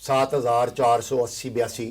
7,480-82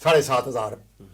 7,500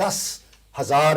10,000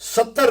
70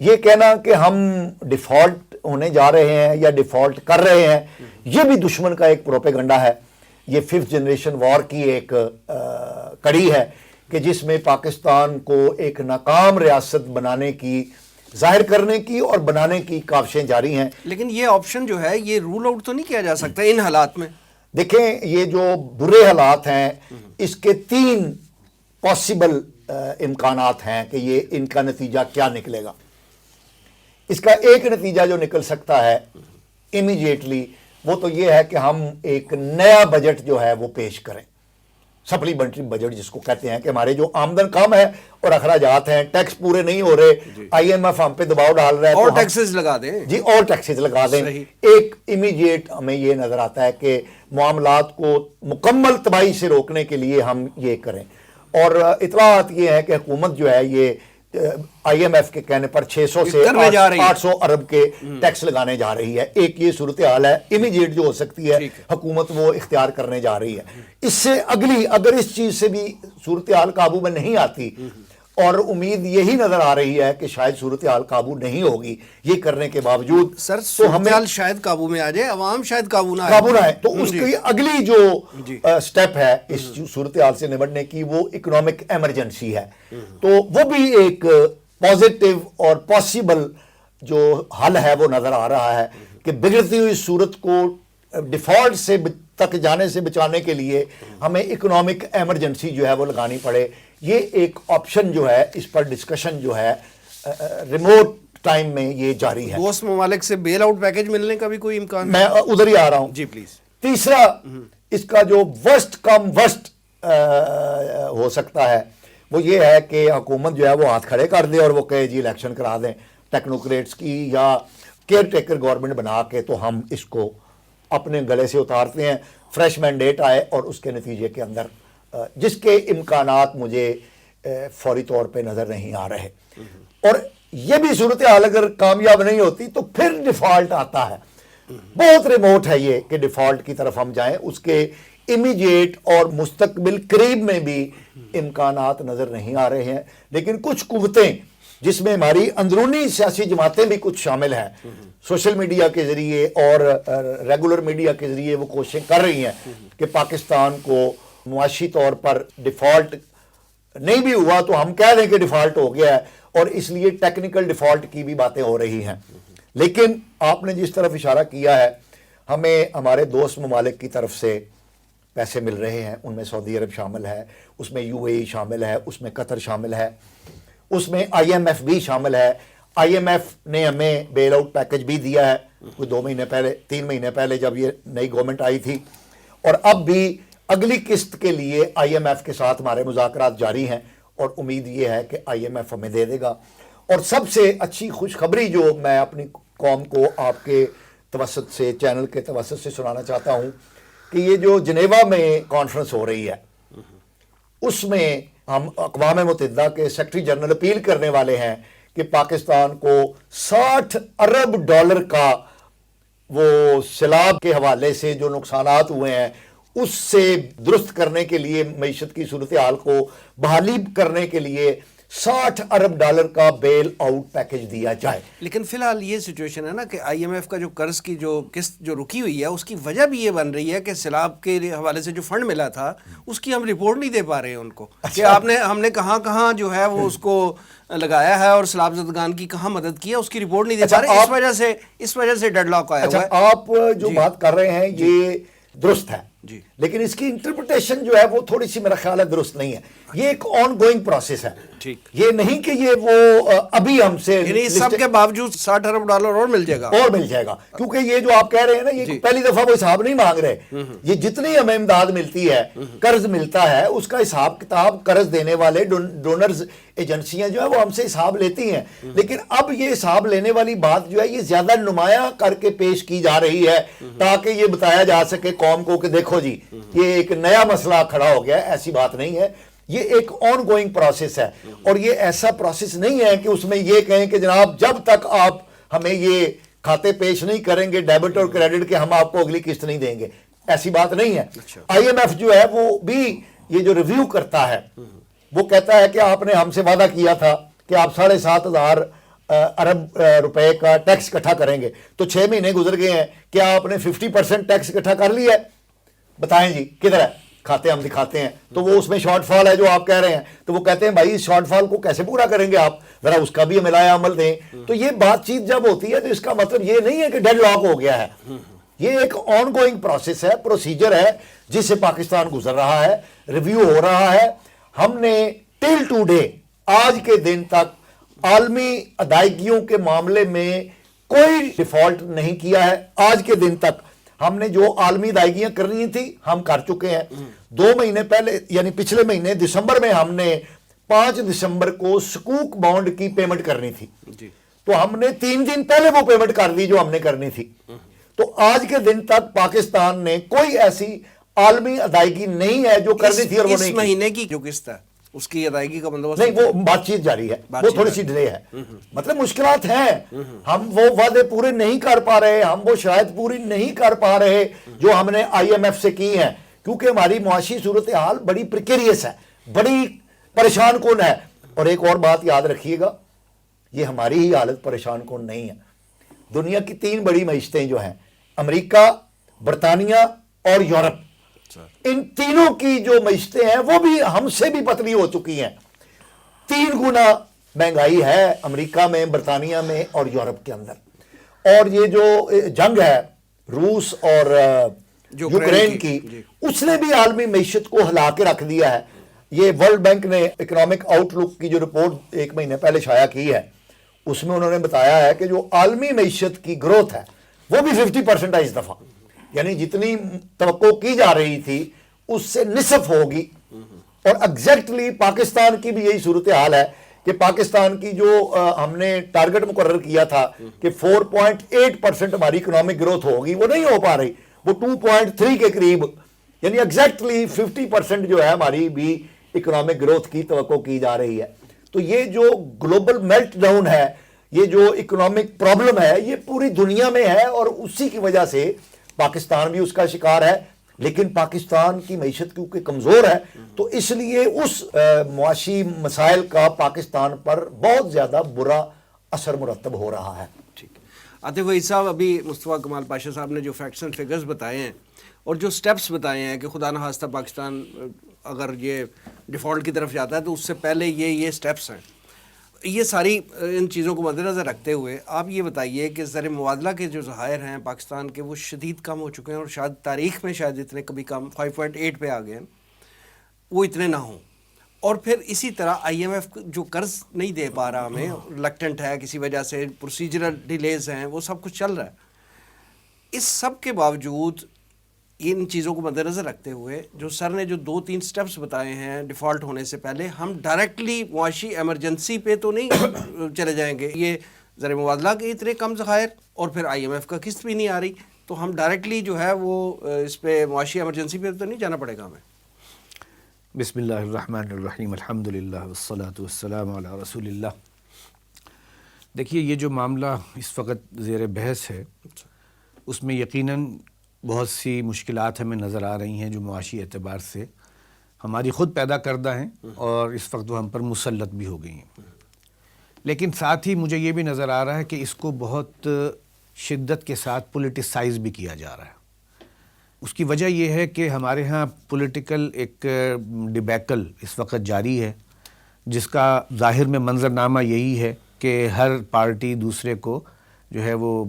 یہ کہنا کہ ہم ڈیفالٹ ہونے جا رہے ہیں یا ڈیفالٹ کر رہے ہیں، یہ بھی دشمن کا ایک پروپیگنڈا ہے. یہ 5th جنریشن وار کی ایک کڑی ہے کہ جس میں پاکستان کو ایک ناکام ریاست بنانے کی، ظاہر کرنے کی اور بنانے کی کاوشیں جاری ہیں. لیکن یہ آپشن جو ہے یہ رول آؤٹ تو نہیں کیا جا سکتا ان حالات میں؟ دیکھیں یہ جو برے حالات ہیں اس کے 3 پاسبل امکانات ہیں کہ یہ ان کا نتیجہ کیا نکلے گا. اس کا ایک نتیجہ جو نکل سکتا ہے امیڈیٹلی وہ تو یہ ہے کہ ہم ایک نیا بجٹ جو ہے وہ پیش کریں، سپلیمنٹری بجٹ جس کو کہتے ہیں، کہ ہمارے جو آمدن کم ہے اور اخراجات ہیں، ٹیکس پورے نہیں ہو رہے، آئی ایم ایف ہم پہ دباؤ ڈال رہا ہے اور ٹیکسز لگا دیں. جی اور ٹیکسز لگا دیں. ایک امیڈیٹ ہمیں یہ نظر آتا ہے کہ معاملات کو مکمل تباہی سے روکنے کے لیے ہم یہ کریں. اور اطلاعات یہ ہے کہ حکومت جو ہے یہ آئی ایم ایف کے کہنے پر 600 سے 800 ارب کے ٹیکس لگانے جا رہی ہے. ایک یہ صورتحال ہے امیڈیٹ جو ہو سکتی ہے، حکومت وہ اختیار کرنے جا رہی ہے. اس سے اگلی اگر اس چیز سے بھی صورتحال قابو میں نہیں آتی، اور امید یہی نظر آ رہی ہے کہ شاید صورتحال قابو نہیں ہوگی یہ کرنے کے باوجود، سر صورتحال شاید قابو میں آ جائے، عوام شاید قابو نہ آئے، تو اس کی اگلی جو سٹیپ ہے اس صورتحال سے نمٹنے کی وہ اکنامک ایمرجنسی ہے. تو وہ بھی ایک پازیٹیو اور پاسبل جو حل ہے وہ نظر آ رہا ہے کہ بگڑتی ہوئی صورت کو ڈیفالٹ سے تک جانے سے بچانے کے لیے ہمیں اکنامک ایمرجنسی جو ہے وہ لگانی پڑے. یہ ایک آپشن جو ہے اس پر ڈسکشن جو ہے ریموٹ ٹائم میں یہ جاری ہے. دوست ممالک سے بیل آؤٹ پیکج ملنے کا بھی کوئی امکان؟ میں ادھر ہی آ رہا ہوں. جی پلیز. تیسرا اس کا جو ورسٹ کم ورسٹ ہو سکتا ہے وہ یہ ہے کہ حکومت جو ہے وہ ہاتھ کھڑے کر دے اور وہ کہے جی الیکشن کرا دیں ٹیکنوکریٹس کی یا کیئر ٹیکر گورنمنٹ بنا کے، تو ہم اس کو اپنے گلے سے اتارتے ہیں، فریش مینڈیٹ آئے اور اس کے نتیجے کے اندر جس کے امکانات مجھے فوری طور پہ نظر نہیں آ رہے. اور یہ بھی صورتحال اگر کامیاب نہیں ہوتی تو پھر ڈیفالٹ آتا ہے. بہت ریموٹ ہے یہ کہ ڈیفالٹ کی طرف ہم جائیں، اس کے امیڈیٹ اور مستقبل قریب میں بھی امکانات نظر نہیں آ رہے ہیں. لیکن کچھ قوتیں جس میں ہماری اندرونی سیاسی جماعتیں بھی کچھ شامل ہیں، سوشل میڈیا کے ذریعے اور ریگولر میڈیا کے ذریعے وہ کوششیں کر رہی ہیں کہ پاکستان کو معاشی طور پر ڈیفالٹ نہیں بھی ہوا تو ہم کہہ دیں کہ ڈیفالٹ ہو گیا ہے، اور اس لیے ٹیکنیکل ڈیفالٹ کی بھی باتیں ہو رہی ہیں. لیکن آپ نے جس طرف اشارہ کیا ہے، ہمیں ہمارے دوست ممالک کی طرف سے پیسے مل رہے ہیں، ان میں سعودی عرب شامل ہے، اس میں یو اے ای شامل ہے، اس میں قطر شامل ہے، اس میں آئی ایم ایف بھی شامل ہے. آئی ایم ایف نے ہمیں بیل آؤٹ پیکج بھی دیا ہے کوئی 2 مہینے پہلے، 3 مہینے پہلے جب یہ نئی گورنمنٹ آئی تھی. اور اب بھی اگلی قسط کے لیے آئی ایم ایف کے ساتھ ہمارے مذاکرات جاری ہیں اور امید یہ ہے کہ آئی ایم ایف ہمیں دے دے گا. اور سب سے اچھی خوشخبری جو میں اپنی قوم کو آپ کے توسط سے، چینل کے توسط سے سنانا چاہتا ہوں کہ یہ جو جنیوا میں کانفرنس ہو رہی ہے اس میں ہم اقوام متحدہ کے سیکرٹری جنرل اپیل کرنے والے ہیں کہ پاکستان کو $60 ارب کا وہ سیلاب کے حوالے سے جو نقصانات ہوئے ہیں اس سے درست کرنے کے لیے، معیشت کی صورتحال کو بحالی کرنے کے لیے $60 ارب کا بیل آؤٹ پیکج دیا جائے. لیکن فی الحال یہ سچویشن ہے نا کہ آئی ایم ایف کا جو قرض کی جو قسط جو رکی ہوئی ہے اس کی وجہ بھی یہ بن رہی ہے کہ سیلاب کے حوالے سے جو فنڈ ملا تھا اس کی ہم رپورٹ نہیں دے پا رہے ہیں ان کو کہ ہم نے کہاں کہاں جو ہے وہ اس کو لگایا ہے اور سیلاب زدگان کی کہاں مدد کی ہے اس کی رپورٹ نہیں دے پا رہے. اس وجہ سے ڈیڈ لاک آیا ہوا ہے. آپ جو بات کر رہے ہیں یہ درست ہے، لیکن اس کی انٹرپریٹیشن جو ہے وہ تھوڑی سی میرا خیال ہے درست نہیں ہے. یہ ایک آن گوئنگ پروسیس ہے، یہ نہیں کہ یہ وہ ابھی ہم سے، یعنی سب کے باوجود $60 ارب اور مل جائے گا کیونکہ یہ جو آپ کہہ رہے ہیں نا یہ پہلی دفعہ وہ حساب نہیں مانگ رہے. یہ جتنی ہمیں امداد ملتی ہے، قرض ملتا ہے، اس کا حساب کتاب قرض دینے والے ڈونرز ایجنسیاں جو ہیں وہ ہم سے حساب لیتی ہیں. لیکن اب یہ حساب لینے والی بات جو ہے یہ زیادہ نمایاں کر کے پیش کی جا رہی ہے تاکہ یہ بتایا جا سکے قوم کو کہ دیکھو جی یہ ایک نیا مسئلہ کھڑا ہو گیا ہے. ایسی بات نہیں ہے، یہ ایک آن گوئنگ پروسیس ہے. اور یہ ایسا پروسیس نہیں ہے کہ اس میں یہ کہیں کہ جناب جب تک آپ ہمیں یہ کھاتے پیش نہیں کریں گے ڈیبٹ اور کریڈٹ کے ہم آپ کو اگلی قسط نہیں دیں گے. ایسی بات نہیں ہے. آئی ایم ایف جو ہے وہ بھی یہ جو ریویو کرتا ہے وہ کہتا ہے کہ آپ نے ہم سے وعدہ کیا تھا کہ آپ 7,500 ارب روپے کا ٹیکس اکٹھا کریں گے تو 6 مہینے گزر گئے ہیں، کیا آپ نے 50% ٹیکس اکٹھا کر لیا ہے؟ بتائیں جی کدھر ہے؟ کھاتے ہم دکھاتے ہیں تو وہ اس میں شارٹ فال ہے جو آپ کہہ رہے ہیں، تو وہ کہتے ہیں بھائی اس شارٹ فال کو کیسے پورا کریں گے آپ، ذرا اس کا بھی ملایا عمل دیں۔ تو یہ بات چیت جب ہوتی ہے تو اس کا مطلب یہ نہیں ہے کہ ڈیڈ لاک ہو گیا ہے، یہ ایک آن گوئنگ پروسیس ہے، پروسیجر ہے جس سے پاکستان گزر رہا ہے، ریویو ہو رہا ہے۔ ہم نے ٹل ٹو ڈے، آج کے دن تک عالمی ادائیگیوں کے معاملے میں کوئی ڈیفالٹ نہیں کیا ہے۔ آج کے دن تک ہم نے جو عالمی ادائیگیاں کرنی تھی ہم کر چکے ہیں۔ 2 مہینے پہلے یعنی پچھلے مہینے دسمبر میں ہم نے 5 دسمبر کو سکوک بانڈ کی پیمنٹ کرنی تھی، تو ہم نے 3 دن پہلے وہ پیمنٹ کر دی جو ہم نے کرنی تھی۔ تو آج کے دن تک پاکستان نے کوئی ایسی عالمی ادائیگی نہیں ہے جو کرنی تھی اور وہ نہیں اس مہینے کی جو قسط ہے اس کی ادائیگی کا بندوبست نہیں، وہ بات چیت جاری ہے، وہ تھوڑی سی ڈیلے ہے، مطلب مشکلات ہیں، ہم وہ وعدے پورے نہیں کر پا رہے، ہم وہ شاید پوری نہیں کر پا رہے جو ہم نے آئی ایم ایف سے کی ہیں، کیونکہ ہماری معاشی صورتحال بڑی پریکیریس ہے، بڑی پریشان کن ہے۔ اور ایک اور بات یاد رکھیے گا، یہ ہماری ہی حالت پریشان کن نہیں ہے، دنیا کی 3 بڑی معیشتیں جو ہیں امریکہ، برطانیہ اور یورپ، ان تینوں کی جو معیشتیں ہیں وہ بھی ہم سے بھی پتلی ہو چکی ہیں۔ 3 گنا مہنگائی ہے امریکہ میں، برطانیہ میں اور یورپ کے اندر۔ اور یہ جو جنگ ہے روس اور یوکرین کی، اس نے بھی عالمی معیشت کو ہلا کے رکھ دیا ہے۔ یہ ورلڈ بینک نے اکنامک آؤٹ لک کی جو رپورٹ 1 مہینے پہلے شائع کی ہے، اس میں انہوں نے بتایا ہے کہ جو عالمی معیشت کی گروتھ ہے وہ بھی 50% ہے اس دفعہ، یعنی جتنی توقع کی جا رہی تھی اس سے نصف ہوگی۔ اور ایگزیکٹلی پاکستان کی بھی یہی صورتحال ہے کہ پاکستان کی جو ہم نے ٹارگٹ مقرر کیا تھا کہ 4.8% ہماری اکنامک گروتھ ہوگی، وہ نہیں ہو پا رہی، وہ 2.3 کے قریب، یعنی ایگزیکٹلی 50% جو ہے ہماری بھی اکنامک گروتھ کی توقع کی جا رہی ہے۔ تو یہ جو گلوبل میلٹ ڈاؤن ہے، یہ جو اکنامک پرابلم ہے، یہ پوری دنیا میں ہے اور اسی کی وجہ سے پاکستان بھی اس کا شکار ہے۔ لیکن پاکستان کی معیشت کیونکہ کمزور ہے تو اس لیے اس معاشی مسائل کا پاکستان پر بہت زیادہ برا اثر مرتب ہو رہا ہے۔ ٹھیک، عاطف وحید صاحب، ابھی مصطفیٰ کمال پاشا صاحب نے جو فیکٹس اینڈ فگرز بتائے ہیں اور جو سٹیپس بتائے ہیں کہ خدا نخواستہ پاکستان اگر یہ ڈیفالٹ کی طرف جاتا ہے تو اس سے پہلے یہ سٹیپس ہیں، یہ ساری ان چیزوں کو مد نظر رکھتے ہوئے آپ یہ بتائیے کہ زر مبادلہ کے جو ذخائر ہیں پاکستان کے وہ شدید کم ہو چکے ہیں اور شاید تاریخ میں شاید اتنے کبھی کم 5.8 پہ آ گئے ہیں، وہ اتنے نہ ہوں۔ اور پھر اسی طرح آئی ایم ایف جو قرض نہیں دے پا رہا ہمیں، ریلکٹنٹ ہے کسی وجہ سے، پروسیجرل ڈیلیز ہیں، وہ سب کچھ چل رہا ہے۔ اس سب کے باوجود ان چیزوں کو مد نظر رکھتے ہوئے جو سر نے جو 2-3 سٹیپس بتائے ہیں ڈیفالٹ ہونے سے پہلے، ہم ڈائریکٹلی معاشی ایمرجنسی پہ تو نہیں چلے جائیں گے۔ یہ زر مبادلہ کے اتنے کم ذخائر اور پھر آئی ایم ایف کا قسط بھی نہیں آ رہی، تو ہم ڈائریکٹلی جو ہے وہ اس پہ معاشی ایمرجنسی پہ تو نہیں جانا پڑے گا ہمیں۔ بسم اللہ الرحمن الرحیم، الحمدللہ والصلاة والسلام علی رسول اللہ۔ دیکھیے یہ جو معاملہ اس وقت زیر بحث ہے اس میں یقیناً بہت سی مشکلات ہمیں نظر آ رہی ہیں جو معاشی اعتبار سے ہماری خود پیدا کردہ ہیں اور اس وقت وہ ہم پر مسلط بھی ہو گئی ہیں، لیکن ساتھ ہی مجھے یہ بھی نظر آ رہا ہے کہ اس کو بہت شدت کے ساتھ پولیٹیسائز بھی کیا جا رہا ہے۔ اس کی وجہ یہ ہے کہ ہمارے ہاں پولیٹیکل ایک ڈبیکل اس وقت جاری ہے جس کا ظاہر میں منظرنامہ یہی ہے کہ ہر پارٹی دوسرے کو جو ہے وہ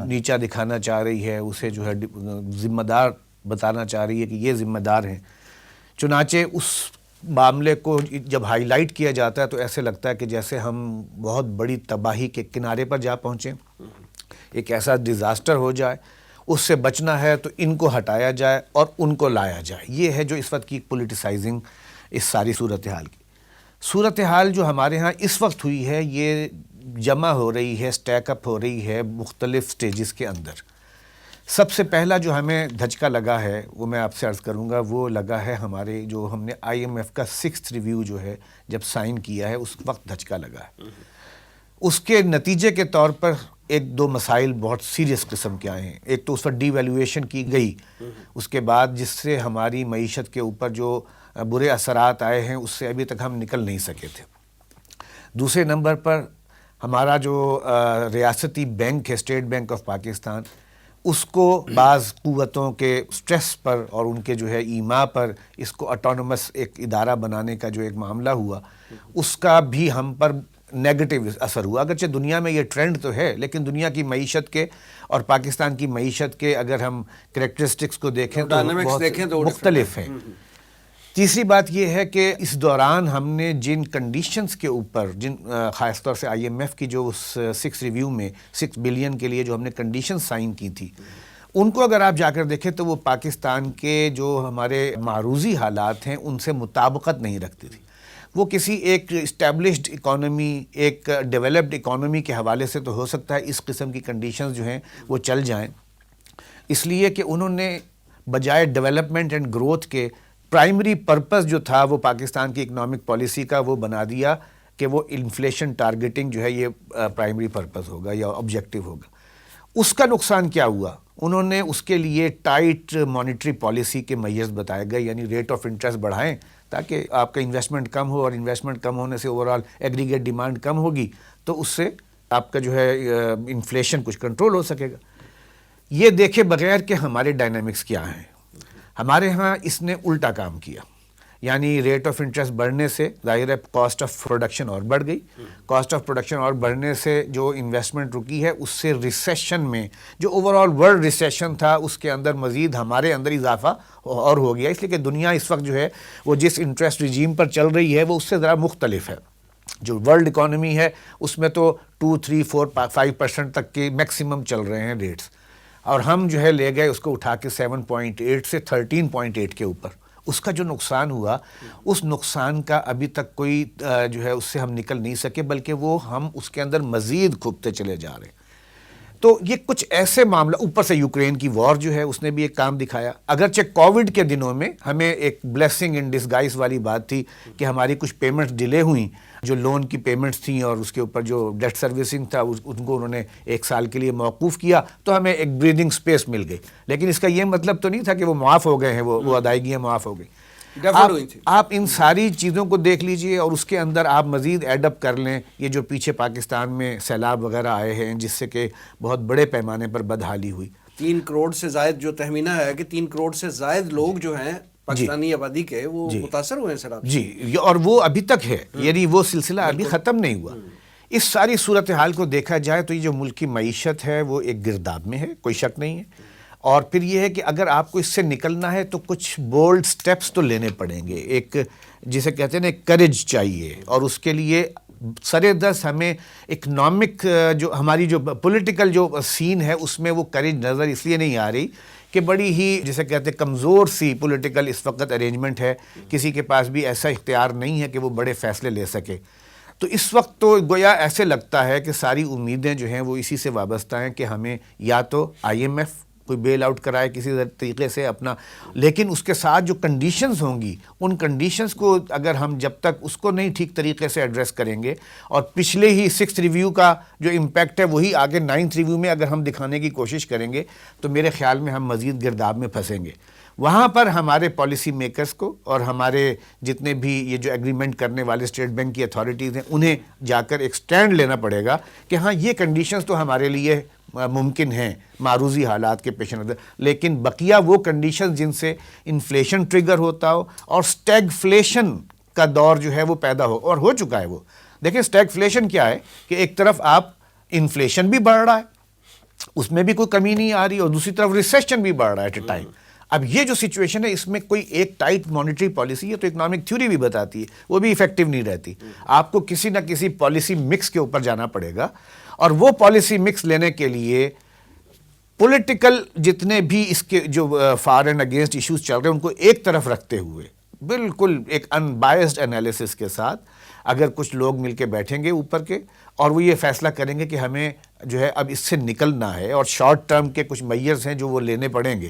نیچا دکھانا چاہ رہی ہے، اسے جو ہے ذمہ دار بتانا چاہ رہی ہے کہ یہ ذمہ دار ہیں۔ چنانچہ اس معاملے کو جب ہائی لائٹ کیا جاتا ہے تو ایسے لگتا ہے کہ جیسے ہم بہت بڑی تباہی کے کنارے پر جا پہنچیں، ایک ایسا ڈیزاسٹر ہو جائے، اس سے بچنا ہے تو ان کو ہٹایا جائے اور ان کو لایا جائے۔ یہ ہے جو اس وقت کی پولیٹیسائزنگ اس ساری صورتحال کی۔ صورتحال جو ہمارے ہاں اس وقت ہوئی ہے یہ جمع ہو رہی ہے، سٹیک اپ ہو رہی ہے مختلف سٹیجز کے اندر۔ سب سے پہلا جو ہمیں دھچکا لگا ہے وہ میں آپ سے عرض کروں گا، وہ لگا ہے ہمارے جو ہم نے آئی ایم ایف کا 6th ریویو جو ہے جب سائن کیا ہے اس وقت دھچکا لگا ہے۔ اس کے نتیجے کے طور پر 1-2 مسائل بہت سیریس قسم کے آئے ہیں۔ ایک تو اس پر ڈی ویلیویشن کی گئی، اس کے بعد جس سے ہماری معیشت کے اوپر جو برے اثرات آئے ہیں اس سے ابھی تک ہم نکل نہیں سکے تھے۔ دوسرے نمبر پر ہمارا جو ریاستی بینک ہے اسٹیٹ بینک آف پاکستان، اس کو بعض قوتوں کے سٹریس پر اور ان کے جو ہے ایما پر اس کو اٹانومس ایک ادارہ بنانے کا جو ایک معاملہ ہوا، اس کا بھی ہم پر نیگیٹو اثر ہوا. اگرچہ دنیا میں یہ ٹرینڈ تو ہے، لیکن دنیا کی معیشت کے اور پاکستان کی معیشت کے اگر ہم کریکٹرسٹکس کو دیکھیں تو بہت مختلف ہیں. تیسری بات یہ ہے کہ اس دوران ہم نے جن کنڈیشنز کے اوپر خاص طور سے آئی ایم ایف کی جو اس 6 ریویو میں 6 بلین کے لیے جو ہم نے کنڈیشن سائن کی تھی، ان کو اگر آپ جا کر دیکھیں تو وہ پاکستان کے جو ہمارے معروضی حالات ہیں ان سے مطابقت نہیں رکھتی تھی. وہ کسی ایک اسٹیبلشڈ اکانومی، ایک ڈیولپڈ اکانومی کے حوالے سے تو ہو سکتا ہے اس قسم کی کنڈیشنز جو ہیں وہ چل جائیں، اس لیے کہ انہوں نے بجائے ڈیولپمنٹ اینڈ گروتھ کے پرائمری پرپس جو تھا وہ پاکستان کی اکنامک پالیسی کا وہ بنا دیا کہ وہ انفلیشن ٹارگیٹنگ جو ہے یہ پرائمری پرپس ہوگا یا آبجیکٹو ہوگا. اس کا نقصان کیا ہوا؟ انہوں نے اس کے لیے ٹائٹ مانیٹری پالیسی کے میئرز بتائے گئے، یعنی ریٹ آف انٹرسٹ بڑھائیں تاکہ آپ کا انویسٹمنٹ کم ہو، اور انویسٹمنٹ کم ہونے سے اوورآل ایگریگیٹ ڈیمانڈ کم ہوگی تو اس سے آپ کا جو ہے انفلیشن کچھ کنٹرول ہو سکے گا. یہ دیکھے بغیر کہ ہمارے ڈائنامکس کیا ہیں، ہمارے ہاں اس نے الٹا کام کیا. یعنی ریٹ آف انٹرسٹ بڑھنے سے ظاہر ہے کاسٹ آف پروڈکشن اور بڑھ گئی، کاسٹ آف پروڈکشن اور بڑھنے سے جو انویسٹمنٹ رکی ہے اس سے ریسیشن میں جو اوور آل ورلڈ ریسیشن تھا اس کے اندر مزید ہمارے اندر اضافہ اور ہو گیا. اس لیے کہ دنیا اس وقت جو ہے وہ جس انٹرسٹ ریجیم پر چل رہی ہے وہ اس سے ذرا مختلف ہے. جو ورلڈ اکانومی ہے اس میں تو 2, 3, 4, 5% تک کے میکسیمم چل رہے ہیں ریٹس، اور ہم جو ہے لے گئے اس کو اٹھا کے 7.8 سے 13.8 کے اوپر. اس کا جو نقصان ہوا اس نقصان کا ابھی تک کوئی جو ہے اس سے ہم نکل نہیں سکے، بلکہ وہ ہم اس کے اندر مزید کھپتے چلے جا رہے ہیں. تو یہ کچھ ایسے معاملہ، اوپر سے یوکرین کی وار جو ہے اس نے بھی ایک کام دکھایا. اگرچہ کووڈ کے دنوں میں ہمیں ایک بلیسنگ ان ڈسگائز والی بات تھی کہ ہماری کچھ پیمنٹس ڈیلے ہوئیں، جو لون کی پیمنٹس تھیں اور اس کے اوپر جو ڈیٹ سروسنگ تھا ان کو انہوں نے 1 سال کے لیے موقوف کیا تو ہمیں ایک بریدنگ سپیس مل گئی. لیکن اس کا یہ مطلب تو نہیں تھا کہ وہ معاف ہو گئے ہیں، وہ ادائیگیاں معاف ہو گئی. آپ ان ساری چیزوں کو دیکھ لیجئے اور اس کے اندر آپ مزید ایڈ اپ کر لیں یہ جو پیچھے پاکستان میں سیلاب وغیرہ آئے ہیں جس سے کہ بہت بڑے پیمانے پر بدحالی ہوئی. 3 کروڑ سے زائد جو تخمینہ ہے کہ 3 کروڑ سے زائد لوگ جو ہیں پاکستانی آبادی کے وہ متاثر ہوئے ہیں سیلاب. جی، اور وہ ابھی تک ہے، یعنی وہ سلسلہ ابھی ختم نہیں ہوا. اس ساری صورتحال کو دیکھا جائے تو یہ جو ملک کی معیشت ہے وہ ایک گرداب میں ہے، کوئی شک نہیں ہے. اور پھر یہ ہے کہ اگر آپ کو اس سے نکلنا ہے تو کچھ بولڈ سٹیپس تو لینے پڑیں گے. ایک جسے کہتے ہیں نا کریج چاہیے، اور اس کے لیے سر دست ہمیں اکنامک جو ہماری جو پولیٹیکل جو سین ہے اس میں وہ کریج نظر اس لیے نہیں آ رہی کہ بڑی ہی جسے کہتے ہیں کمزور سی پولیٹیکل اس وقت ارینجمنٹ ہے، کسی کے پاس بھی ایسا اختیار نہیں ہے کہ وہ بڑے فیصلے لے سکے. تو اس وقت تو گویا ایسے لگتا ہے کہ ساری امیدیں جو ہیں وہ اسی سے وابستہ ہیں کہ ہمیں یا تو آئی ایم ایف کوئی بیل آؤٹ کرائے کسی طریقے سے اپنا، لیکن اس کے ساتھ جو کنڈیشنز ہوں گی ان کنڈیشنز کو اگر ہم جب تک اس کو نہیں ٹھیک طریقے سے ایڈریس کریں گے، اور پچھلے ہی 6 ریویو کا جو امپیکٹ ہے وہی آگے 9 ریویو میں اگر ہم دکھانے کی کوشش کریں گے تو میرے خیال میں ہم مزید گرداب میں پھنسیں گے. وہاں پر ہمارے پالیسی میکرز کو اور ہمارے جتنے بھی یہ جو ایگریمنٹ کرنے والے اسٹیٹ بینک کی اتھارٹیز ہیں انہیں جا کر ایک سٹینڈ لینا پڑے گا کہ ہاں یہ کنڈیشنز تو ہمارے لیے ممکن ہیں معروضی حالات کے پیش نظر، لیکن بقیہ وہ کنڈیشنز جن سے انفلیشن ٹریگر ہوتا ہو اور سٹیگفلیشن کا دور جو ہے وہ پیدا ہو، اور ہو چکا ہے وہ. دیکھیں سٹیگفلیشن کیا ہے کہ ایک طرف آپ انفلیشن بھی بڑھ رہا ہے، اس میں بھی کوئی کمی نہیں آ رہی، اور دوسری طرف ریسیشن بھی بڑھ رہا ہے ایٹ اے ٹائم. اب یہ جو سچویشن ہے اس میں کوئی ایک ٹائٹ مانیٹری پالیسی ہے تو اکنامک تھیوری بھی بتاتی ہے وہ بھی ایفیکٹو نہیں رہتی. آپ کو کسی نہ کسی پالیسی مکس کے اوپر جانا پڑے گا، اور وہ پالیسی مکس لینے کے لیے پولیٹیکل جتنے بھی اس کے جو فار اینڈ اگینسٹ ایشوز چل رہے ہیں ان کو ایک طرف رکھتے ہوئے بالکل ایک ان بائسڈ انالیسس کے ساتھ اگر کچھ لوگ مل کے بیٹھیں گے اوپر کے اور وہ یہ فیصلہ کریں گے کہ ہمیں جو ہے اب اس سے نکلنا ہے اور شارٹ ٹرم کے کچھ میئرز ہیں جو وہ لینے پڑیں گے،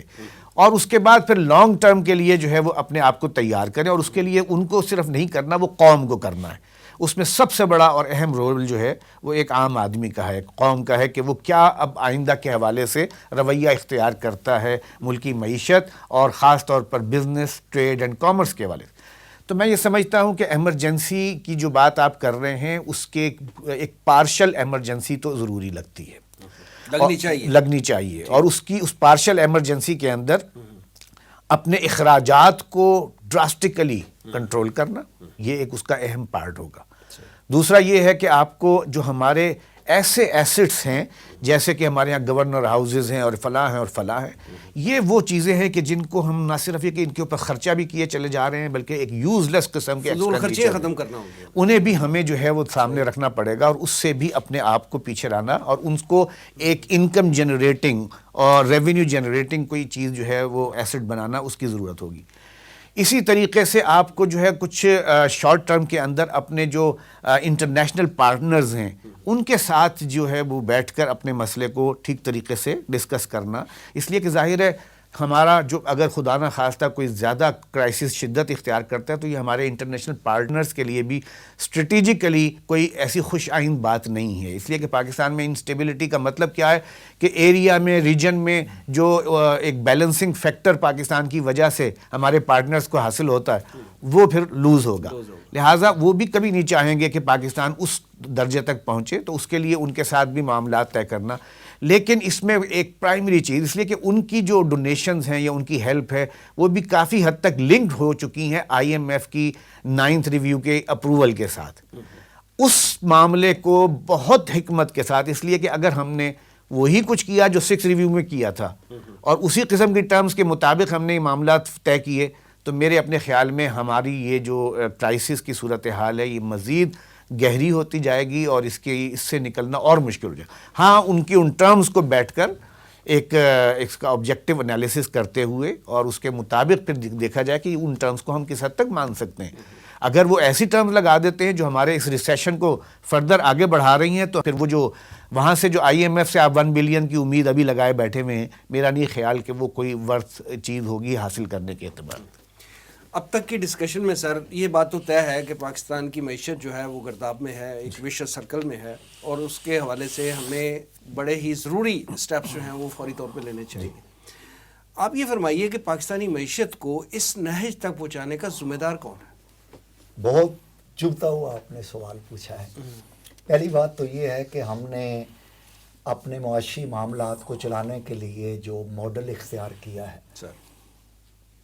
اور اس کے بعد پھر لانگ ٹرم کے لیے جو ہے وہ اپنے آپ کو تیار کریں، اور اس کے لیے ان کو صرف نہیں کرنا، وہ قوم کو کرنا ہے. اس میں سب سے بڑا اور اہم رول جو ہے وہ ایک عام آدمی کا ہے، قوم کا ہے کہ وہ کیا اب آئندہ کے حوالے سے رویہ اختیار کرتا ہے ملکی معیشت اور خاص طور پر بزنس، ٹریڈ اینڈ کامرس کے حوالے سے. تو میں یہ سمجھتا ہوں کہ ایمرجنسی کی جو بات آپ کر رہے ہیں اس کے ایک پارشل ایمرجنسی تو ضروری لگتی ہے، لگنی چاہیے، اور اس پارشل ایمرجنسی کے اندر اپنے اخراجات کو ڈراسٹیکلی کنٹرول کرنا، یہ ایک اس کا اہم پارٹ ہوگا۔ دوسرا یہ ہے کہ آپ کو جو ہمارے ایسے ایسٹس ہیں جیسے کہ ہمارے یہاں گورنر ہاؤسز ہیں اور فلاں ہیں، یہ وہ چیزیں ہیں کہ جن کو ہم نہ صرف یہ کہ ان کے اوپر خرچہ بھی کیے چلے جا رہے ہیں بلکہ ایک یوز لیس قسم کے خرچے ختم کرنا ہوگا، انہیں بھی ہمیں جو ہے وہ سامنے رکھنا پڑے گا، اور اس سے بھی اپنے آپ کو پیچھے لانا اور ان کو ایک انکم جنریٹنگ اور ریونیو جنریٹنگ کوئی چیز جو ہے وہ ایسٹ بنانا، اس کی ضرورت ہوگی۔ اسی طریقے سے آپ کو جو ہے کچھ شارٹ ٹرم کے اندر اپنے جو انٹرنیشنل پارٹنرز ہیں ان کے ساتھ جو ہے وہ بیٹھ کر اپنے مسئلے کو ٹھیک طریقے سے ڈسکس کرنا، اس لیے کہ ظاہر ہے ہمارا جو اگر خدا نہ خواستہ کوئی زیادہ کرائسس شدت اختیار کرتا ہے تو یہ ہمارے انٹرنیشنل پارٹنرز کے لیے بھی اسٹریٹجیکلی کوئی ایسی خوش آئند بات نہیں ہے، اس لیے کہ پاکستان میں انسٹیبلٹی کا مطلب کیا ہے کہ ایریا میں، ریجن میں جو ایک بیلنسنگ فیکٹر پاکستان کی وجہ سے ہمارے پارٹنرز کو حاصل ہوتا ہے وہ پھر لوز ہوگا، لہٰذا وہ بھی کبھی نہیں چاہیں گے کہ پاکستان اس درجے تک پہنچے، تو اس کے لیے ان کے ساتھ بھی معاملات طے کرنا۔ لیکن اس میں ایک پرائمری چیز اس لیے کہ ان کی جو ڈونیشنز ہیں یا ان کی ہیلپ ہے وہ بھی کافی حد تک لنکڈ ہو چکی ہیں آئی ایم ایف کی 9th ریویو کے اپروول کے ساتھ، اس معاملے کو بہت حکمت کے ساتھ، اس لیے کہ اگر ہم نے وہی کچھ کیا جو 6th ریویو میں کیا تھا اور اسی قسم کی ٹرمز کے مطابق ہم نے یہ معاملات طے کیے، تو میرے اپنے خیال میں ہماری یہ جو کرائسس کی صورتحال ہے یہ مزید گہری ہوتی جائے گی اور اس سے نکلنا اور مشکل ہو جائے گا۔ ہاں ان کی ان ٹرمز کو بیٹھ کر اس کا آبجیکٹیو انالیسس کرتے ہوئے اور اس کے مطابق پھر دیکھا جائے کہ ان ٹرمز کو ہم کس حد تک مان سکتے ہیں۔ اگر وہ ایسی ٹرمز لگا دیتے ہیں جو ہمارے اس ریسیشن کو فردر آگے بڑھا رہی ہیں تو پھر وہ جو وہاں سے جو آئی ایم ایف سے آپ 1 بلین کی امید ابھی لگائے بیٹھے ہوئے ہیں، میرا نہیں خیال کہ وہ کوئی ورتھ چیز ہوگی حاصل کرنے کے اعتبار سے۔ اب تک کی ڈسکشن میں سر یہ بات تو طے ہے کہ پاکستان کی معیشت جو ہے وہ گرداب میں ہے، ایک ویشس سرکل میں ہے، اور اس کے حوالے سے ہمیں بڑے ہی ضروری سٹیپس جو ہیں وہ فوری طور پہ لینے چاہیے۔ آپ یہ فرمائیے کہ پاکستانی معیشت کو اس نہج تک پہنچانے کا ذمہ دار کون ہے؟ بہت چبھتا ہوا آپ نے سوال پوچھا ہے۔ پہلی بات تو یہ ہے کہ ہم نے اپنے معاشی معاملات کو چلانے کے لیے جو ماڈل اختیار کیا ہے سر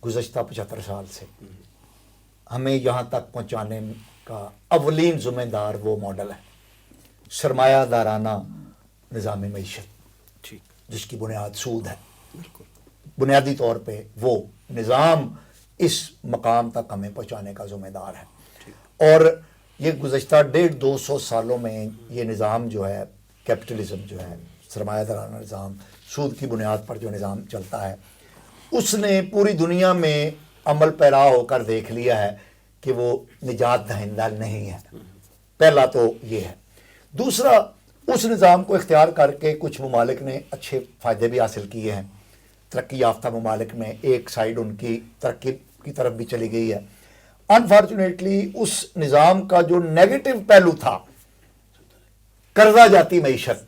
گزشتہ 75 سال سے، ہمیں یہاں تک پہنچانے کا اولین ذمہ دار وہ ماڈل ہے سرمایہ دارانہ نظام معیشت، جس کی بنیاد سود ہے۔ بنیادی طور پہ وہ نظام اس مقام تک ہمیں پہنچانے کا ذمہ دار ہے، اور یہ گزشتہ 150-200 سالوں میں یہ نظام جو ہے کیپٹلزم جو ہے، سرمایہ دارانہ نظام، سود کی بنیاد پر جو نظام چلتا ہے، اس نے پوری دنیا میں عمل پیرا ہو کر دیکھ لیا ہے کہ وہ نجات دہندہ نہیں ہے۔ پہلا تو یہ ہے۔ دوسرا، اس نظام کو اختیار کر کے کچھ ممالک نے اچھے فائدے بھی حاصل کیے ہیں، ترقی یافتہ ممالک میں ایک سائیڈ ان کی ترقی کی طرف بھی چلی گئی ہے۔ انفارچونیٹلی اس نظام کا جو نیگیٹو پہلو تھا، قرضہ جاتی معیشت،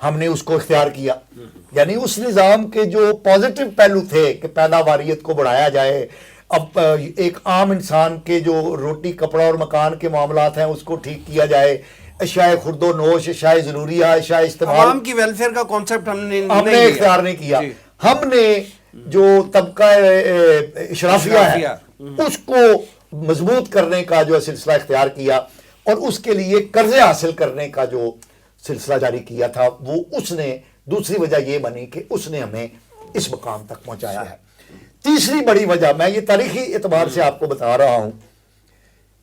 ہم نے اس کو اختیار کیا، یعنی اس نظام کے جو پازیٹیو پہلو تھے کہ پیداواریت کو بڑھایا جائے، اب ایک عام انسان کے جو روٹی کپڑا اور مکان کے معاملات ہیں اس کو ٹھیک کیا جائے، اشیاء خرد و نوش، اشیاء ضروریہ، اشیاء استعمال، عوام کی ویلفیئر کا کانسیپٹ ہم نے اختیار نہیں کیا۔ ہم نے جو طبقہ اشرافیہ ہے اس کو مضبوط کرنے کا جو سلسلہ اختیار کیا، اور اس کے لیے قرضے حاصل کرنے کا جو سلسلہ جاری کیا تھا، وہ اس نے دوسری وجہ یہ بنی کہ اس نے ہمیں اس مقام تک پہنچایا ہے۔ تیسری بڑی وجہ میں یہ تاریخی اعتبار سے آپ کو بتا رہا ہوں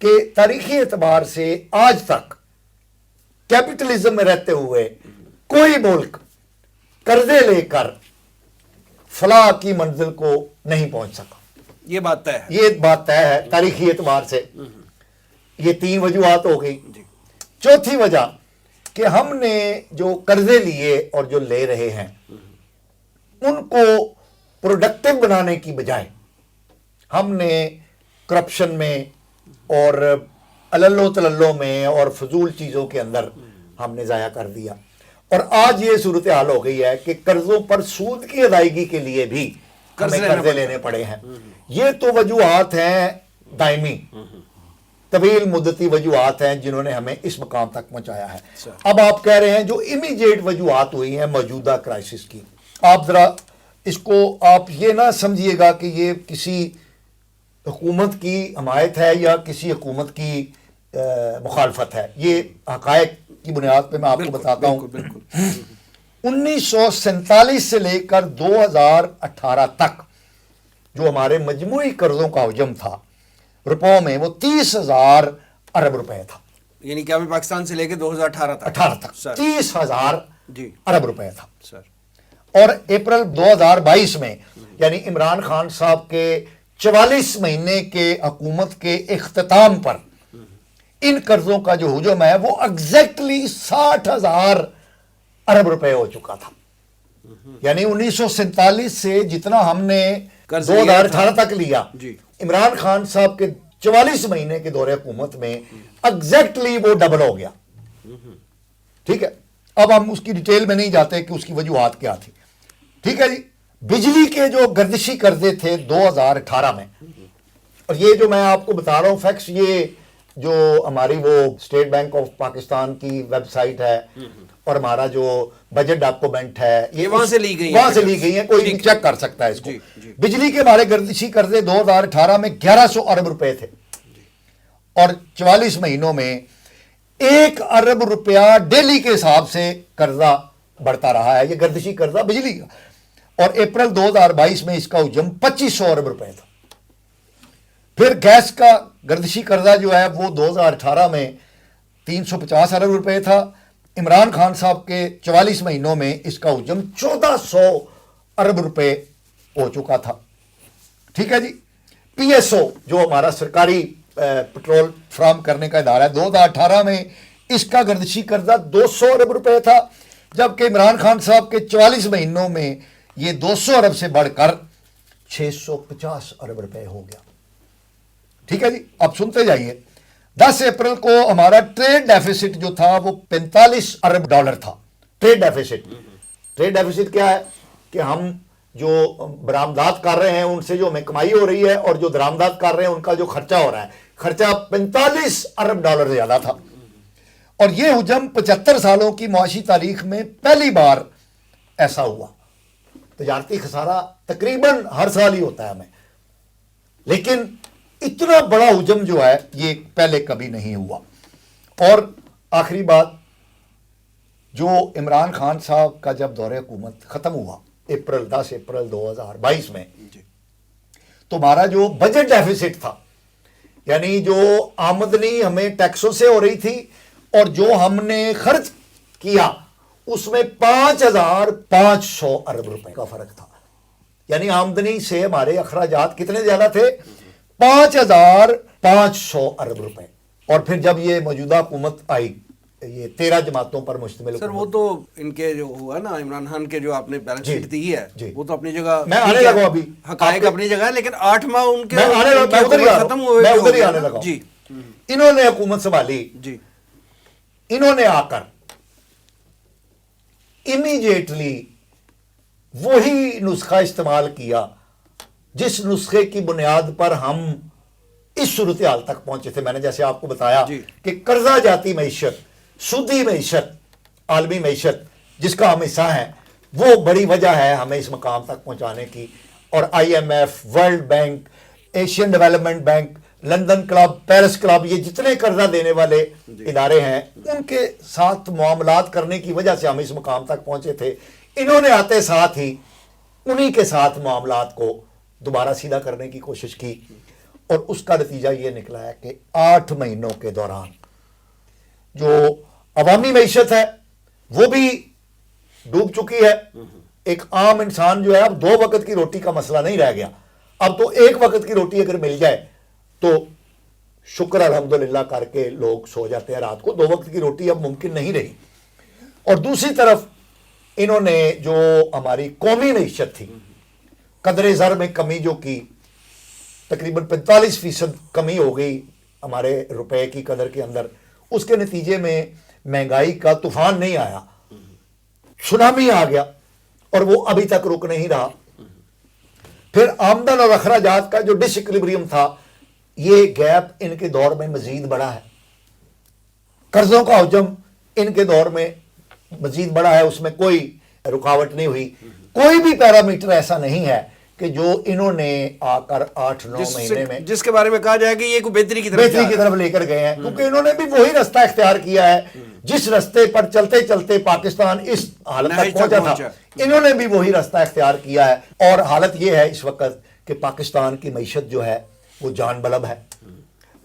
کہ تاریخی اعتبار سے آج تک کیپٹلزم میں رہتے ہوئے کوئی ملک قرضے لے کر فلاح کی منزل کو نہیں پہنچ سکا۔ یہ بات طے ہے، یہ بات طے ہے تاریخی اعتبار سے۔ یہ 3 وجوہات ہو گئی۔ چوتھی وجہ کہ ہم نے جو قرضے لیے اور جو لے رہے ہیں ان کو پروڈکٹیو بنانے کی بجائے ہم نے کرپشن میں اور عللو تللو میں اور فضول چیزوں کے اندر ہم نے ضائع کر دیا، اور آج یہ صورتحال ہو گئی ہے کہ قرضوں پر سود کی ادائیگی کے لیے بھی ہمیں قرضے لینے پڑے ہیں۔ یہ تو وجوہات ہیں دائمی طویل مدتی وجوہات ہیں جنہوں نے ہمیں اس مقام تک پہنچایا ہے. اب آپ کہہ رہے ہیں جو امیڈیٹ وجوہات ہوئی ہیں موجودہ کرائسس کی, آپ ذرا اس کو آپ یہ نہ سمجھیے گا کہ یہ کسی حکومت کی حمایت ہے یا کسی حکومت کی مخالفت ہے. یہ حقائق کی بنیاد پہ میں آپ کو بتاتا ہوں. 1947 سے لے کر 2018 تک جو ہمارے مجموعی قرضوں کا حجم تھا روپوں میں, وہ 30,000 ارب روپے تھا. یعنی کہ پاکستان سے لے کے 2018 تک 30,000 ارب روپے تھا سر. اور اپریل 2022 میں یعنی عمران خان صاحب کے 44 مہینے کے حکومت کے اختتام پر ان قرضوں کا جو حجم ہے وہ ایگزیکٹلی 60,000 ارب روپے ہو چکا تھا. یعنی 1947 سے جتنا ہم نے 2018 تک لیا, عمران خان صاحب کے 44 مہینے کے دور حکومت میں ایگزیکٹلی وہ ڈبل ہو گیا. ٹھیک ہے, اب ہم اس کی ڈیٹیل میں نہیں جاتے کہ اس کی وجوہات کیا تھی. ٹھیک ہے جی. بجلی کے جو گردشی قرضے تھے 2018 میں, اور یہ جو میں آپ کو بتا رہا ہوں فیکٹس, یہ جو ہماری وہ اسٹیٹ بینک آف پاکستان کی ویب سائٹ ہے اور ہمارا جو بجٹ ڈاکومنٹ ہے یہ وہاں سے لی گئی ہیں, کوئی بھی چیک کر سکتا ہے اس کو. بجلی کے ہمارے گردشی قرضے 2018 میں 1100 ارب روپے تھے اور 44 مہینوں میں 1 ارب روپیہ ڈیلی کے حساب سے قرضہ بڑھتا رہا ہے. یہ گردشی قرضہ بجلی کا, اور اپریل 2022 میں اس کا حجم 2500 ارب روپے تھا. پھر گیس کا گردشی قرضہ جو ہے وہ 2018 میں 350 ارب روپے تھا. عمران خان صاحب کے 44 مہینوں میں اس کا حجم 1400 ارب روپے ہو چکا تھا. ٹھیک ہے جی. پی ایس او جو ہمارا سرکاری پٹرول فراہم کرنے کا ادارہ ہے, 2018 میں اس کا گردشی قرضہ 200 ارب روپے تھا, جبکہ عمران خان صاحب کے 44 مہینوں میں یہ 200 ارب سے بڑھ کر 650 ارب روپے ہو گیا. ٹھیک ہے جی. اب سنتے جائیے. 10 اپریل کو ہمارا ٹریڈ ڈیفیسٹ جو تھا وہ 45 ارب ڈالر تھا. ٹریڈ ڈیفیسٹ کیا ہے کہ ہم جو برآمدات کر رہے ہیں ان سے جو ہمیں کمائی ہو رہی ہے اور جو درآمدات کر رہے ہیں ان کا جو خرچہ ہو رہا ہے, خرچہ 45 ارب ڈالر زیادہ تھا. اور یہ حجم 75 سالوں کی معاشی تاریخ میں پہلی بار ایسا ہوا. تجارتی خسارہ تقریباً ہر سال ہی ہوتا ہے ہمیں, لیکن اتنا بڑا حجم جو ہے یہ پہلے کبھی نہیں ہوا. اور آخری بات, جو عمران خان صاحب کا جب دور حکومت ختم ہوا 10 اپریل 2022 میں, تو ہمارا جو بجٹ ڈیفیسٹ تھا, یعنی جو آمدنی ہمیں ٹیکسوں سے ہو رہی تھی اور جو ہم نے خرچ کیا, اس میں 5500 ارب روپے کا فرق تھا. یعنی آمدنی سے ہمارے اخراجات کتنے زیادہ تھے؟ 5500 ارب روپے. اور پھر جب یہ موجودہ حکومت آئی, یہ 13 جماعتوں پر مشتمل. سر وہ تو ان کے جو ہوا نا عمران خان کے جو آپ نے بیلنس شیٹ دی ہے وہ تو اپنی جگہ, میں آنے لگا ابھی, حقائق اپنی جگہ ہے, لیکن 8 ماہ ان کے ختم ہوئے. جی, انہوں نے حکومت سنبھالی جی, انہوں نے آ کر امیڈیٹلی وہی نسخہ استعمال کیا جس نسخے کی بنیاد پر ہم اس صورتحال تک پہنچے تھے. میں نے جیسے آپ کو بتایا کہ قرضہ جاتی معیشت, سودی معیشت, عالمی معیشت جس کا ہم حصہ ہیں, وہ بڑی وجہ ہے ہمیں اس مقام تک پہنچانے کی. اور I M F, world bank, Asian development bank, London club, Paris club, یہ جتنے قرضہ دینے والے ادارے ہیں ان کے ساتھ معاملات کرنے کی وجہ سے ہم اس مقام تک پہنچے تھے. انہوں نے آتے ساتھ ہی انہی کے ساتھ معاملات کو دوبارہ سیدھا کرنے کی کوشش کی, اور اس کا نتیجہ یہ نکلا ہے کہ 8 مہینوں کے دوران جو عوامی معیشت ہے وہ بھی ڈوب چکی ہے. ایک عام انسان جو ہے اب 2 وقت کی روٹی کا مسئلہ نہیں رہ گیا. اب تو 1 وقت کی روٹی اگر مل جائے تو شکر الحمدللہ کر کے لوگ سو جاتے ہیں رات کو. 2 وقت کی روٹی اب ممکن نہیں رہی. اور دوسری طرف انہوں نے جو ہماری قومی معیشت تھی, قدر زر میں کمی جو کی, تقریباً 45% کمی ہو گئی ہمارے روپے کی قدر کے اندر. اس کے نتیجے میں مہنگائی کا طوفان نہیں آیا, سونامی آ گیا اور وہ ابھی تک رک نہیں رہا. پھر آمدن اور اخراجات کا جو ڈس ایکولیبریم تھا یہ گیپ ان کے دور میں مزید بڑا ہے، قرضوں کا حجم ان کے دور میں مزید بڑا ہے، اس میں کوئی رکاوٹ نہیں ہوئی. کوئی بھی پیرامیٹر ایسا نہیں ہے کہ جو انہوں نے آ کر 8-9 مہینے میں جس کے بارے میں کہا جائے کہ یہ کوئی بہتری کی طرف لے کر گئے ہیں، کیونکہ انہوں نے بھی وہی رستہ اختیار کیا ہے جس رستے پر چلتے چلتے پاکستان اس حالت تک پہنچا تھا، انہوں نے بھی وہی رستہ اختیار کیا ہے. اور حالت یہ ہے اس وقت کہ پاکستان کی معیشت جو ہے وہ جان بلب ہے،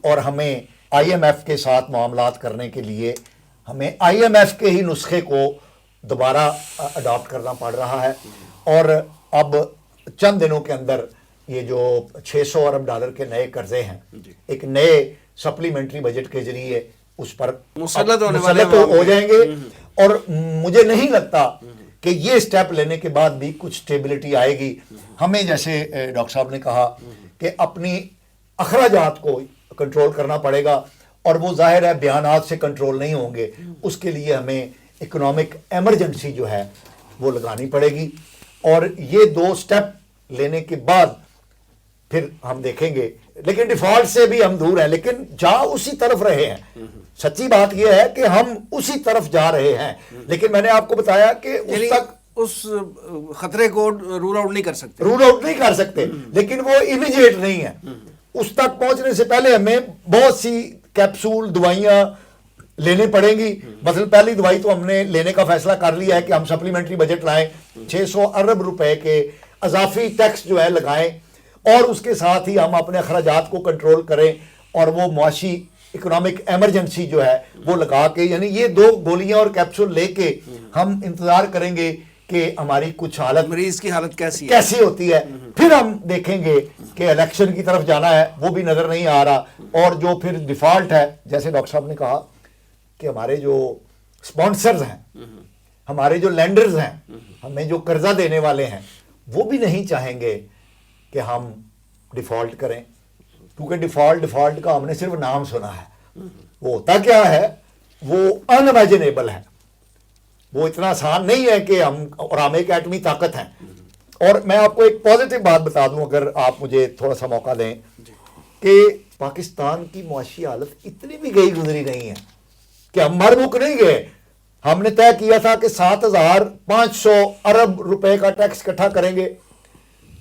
اور ہمیں آئی ایم ایف کے ساتھ معاملات کرنے کے لیے ہمیں آئی ایم ایف کے ہی نسخے کو دوبارہ اڈاپٹ کرنا پڑ رہا ہے. اور اب چند دنوں کے اندر یہ جو 600 ارب ڈالر کے نئے قرضے ہیں ایک نئے سپلیمنٹری بجٹ کے ذریعے اس پر مسلط ہو جائیں گے. اور مجھے نہیں لگتا کہ یہ سٹیپ لینے کے بعد بھی کچھ سٹیبلٹی آئے گی. ہمیں جیسے ڈاکٹر صاحب نے کہا کہ اپنی اخراجات کو کنٹرول کرنا پڑے گا، اور وہ ظاہر ہے بیانات سے کنٹرول نہیں ہوں گے، اس کے لیے ہمیں اکنامک ایمرجنسی جو ہے وہ لگانی پڑے گی. اور یہ 2 سٹیپ لینے کے بعد پھر ہم دیکھیں گے. لیکن ڈیفالٹ سے بھی ہم دور ہیں، لیکن جا اسی طرف رہے ہیں. سچی بات یہ ہے کہ ہم اسی طرف جا رہے ہیں، لیکن میں نے آپ کو بتایا کہ اس تک اس خطرے کو رول آؤٹ نہیں کر سکتے، لیکن وہ امیجیٹ نہیں ہے. اس تک پہنچنے سے پہلے ہمیں بہت سی کیپسول دوائیاں لینے پڑیں گی. مثلا پہلی دوائی تو ہم نے لینے کا فیصلہ کر لیا ہے کہ ہم سپلیمنٹری بجٹ لائیں، 600 ارب روپے کے اضافی ٹیکس جو ہے لگائیں، اور اس کے ساتھ ہی ہم اپنے اخراجات کو کنٹرول کریں، اور وہ معاشی اکنامک ایمرجنسی جو ہے وہ لگا کے، یعنی یہ 2 گولیاں اور کیپسول لے کے ہم انتظار کریں گے کہ ہماری کچھ حالت، مریض کی حالت کیسی ہوتی ہے. پھر ہم دیکھیں گے کہ الیکشن کی طرف جانا ہے، وہ بھی نظر نہیں آ رہا. اور جو پھر ڈیفالٹ ہے، جیسے ڈاکٹر صاحب نے کہا کہ ہمارے جو سپانسرز ہیں، ہمارے جو لینڈرز ہیں، ہمیں جو قرضہ دینے والے ہیں، وہ بھی نہیں چاہیں گے کہ ہم ڈیفالٹ کریں، کیونکہ ڈیفالٹ کا ہم نے صرف نام سنا ہے. وہ ہوتا کیا ہے، وہ ان امیجنیبل ہے، وہ اتنا آسان نہیں ہے کہ ہم، اور ہم ایک ایٹمی طاقت ہیں. اور میں آپ کو ایک پازیٹیو بات بتا دوں اگر آپ مجھے تھوڑا سا موقع دیں، کہ پاکستان کی معاشی حالت اتنی بھی گئی گزری نہیں ہے کہ ہم مر مک نہیں گئے. ہم نے طے کیا تھا کہ 7500 ارب روپے کا ٹیکس اکٹھا کریں گے.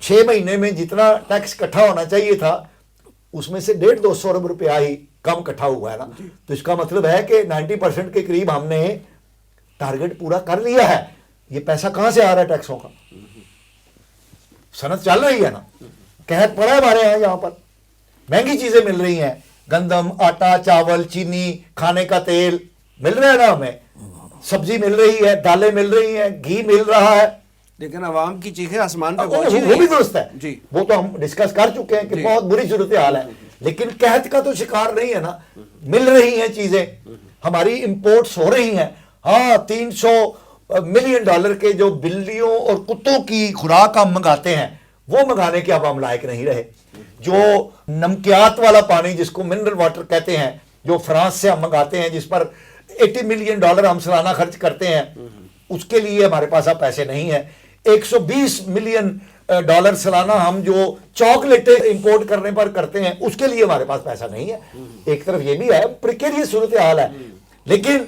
6 مہینے میں جتنا ٹیکس اکٹھا ہونا چاہیے تھا اس میں سے 150-200 ارب روپیہ ہی کم اکٹھا ہوا ہے نا. تو اس کا مطلب ہے کہ 90% کے قریب ہم نے ٹارگٹ پورا کر لیا ہے. یہ پیسہ کہاں سے آ رہا ہے ٹیکسوں کا؟ صنعت چل رہی ہے نا، قحط پڑا ہے ہمارے یہاں پر، مہنگی چیزیں مل رہی ہیں، گندم، آٹا، چاول، چینی، کھانے کا تیل مل رہا ہے نا، ہمیں سبزی مل رہی ہے، دالیں مل رہی ہیں، گھی مل رہا ہے. لیکن عوام کی چیخیں آسمان پہ وہ بھی درست ہے جی، وہ تو ہم ڈسکس کر چکے ہیں کہ بہت بری صورتحال ہے. لیکن قحط کا تو شکار نہیں ہے نا، مل رہی ہیں چیزیں، ہماری امپورٹس ہو رہی ہیں. ہاں، $300 ملین کے جو بلیوں اور کتوں کی خوراک ہم منگاتے ہیں وہ منگانے کے اب ہم لائق نہیں رہے. جو نمکیات والا پانی جس کو منرل واٹر کہتے ہیں، جو فرانس سے ہم منگاتے ہیں، جس پر $80 ملین ہم سالانہ خرچ کرتے ہیں، اس کے لیے ہمارے پاس اب پیسے نہیں ہیں. $120 ملین سالانہ ہم جو چاکلیٹیں امپورٹ کرنے پر کرتے ہیں، اس کے لیے ہمارے پاس پیسہ نہیں ہے. ایک طرف یہ بھی ہے، پریکیریس صورتحال ہے. لیکن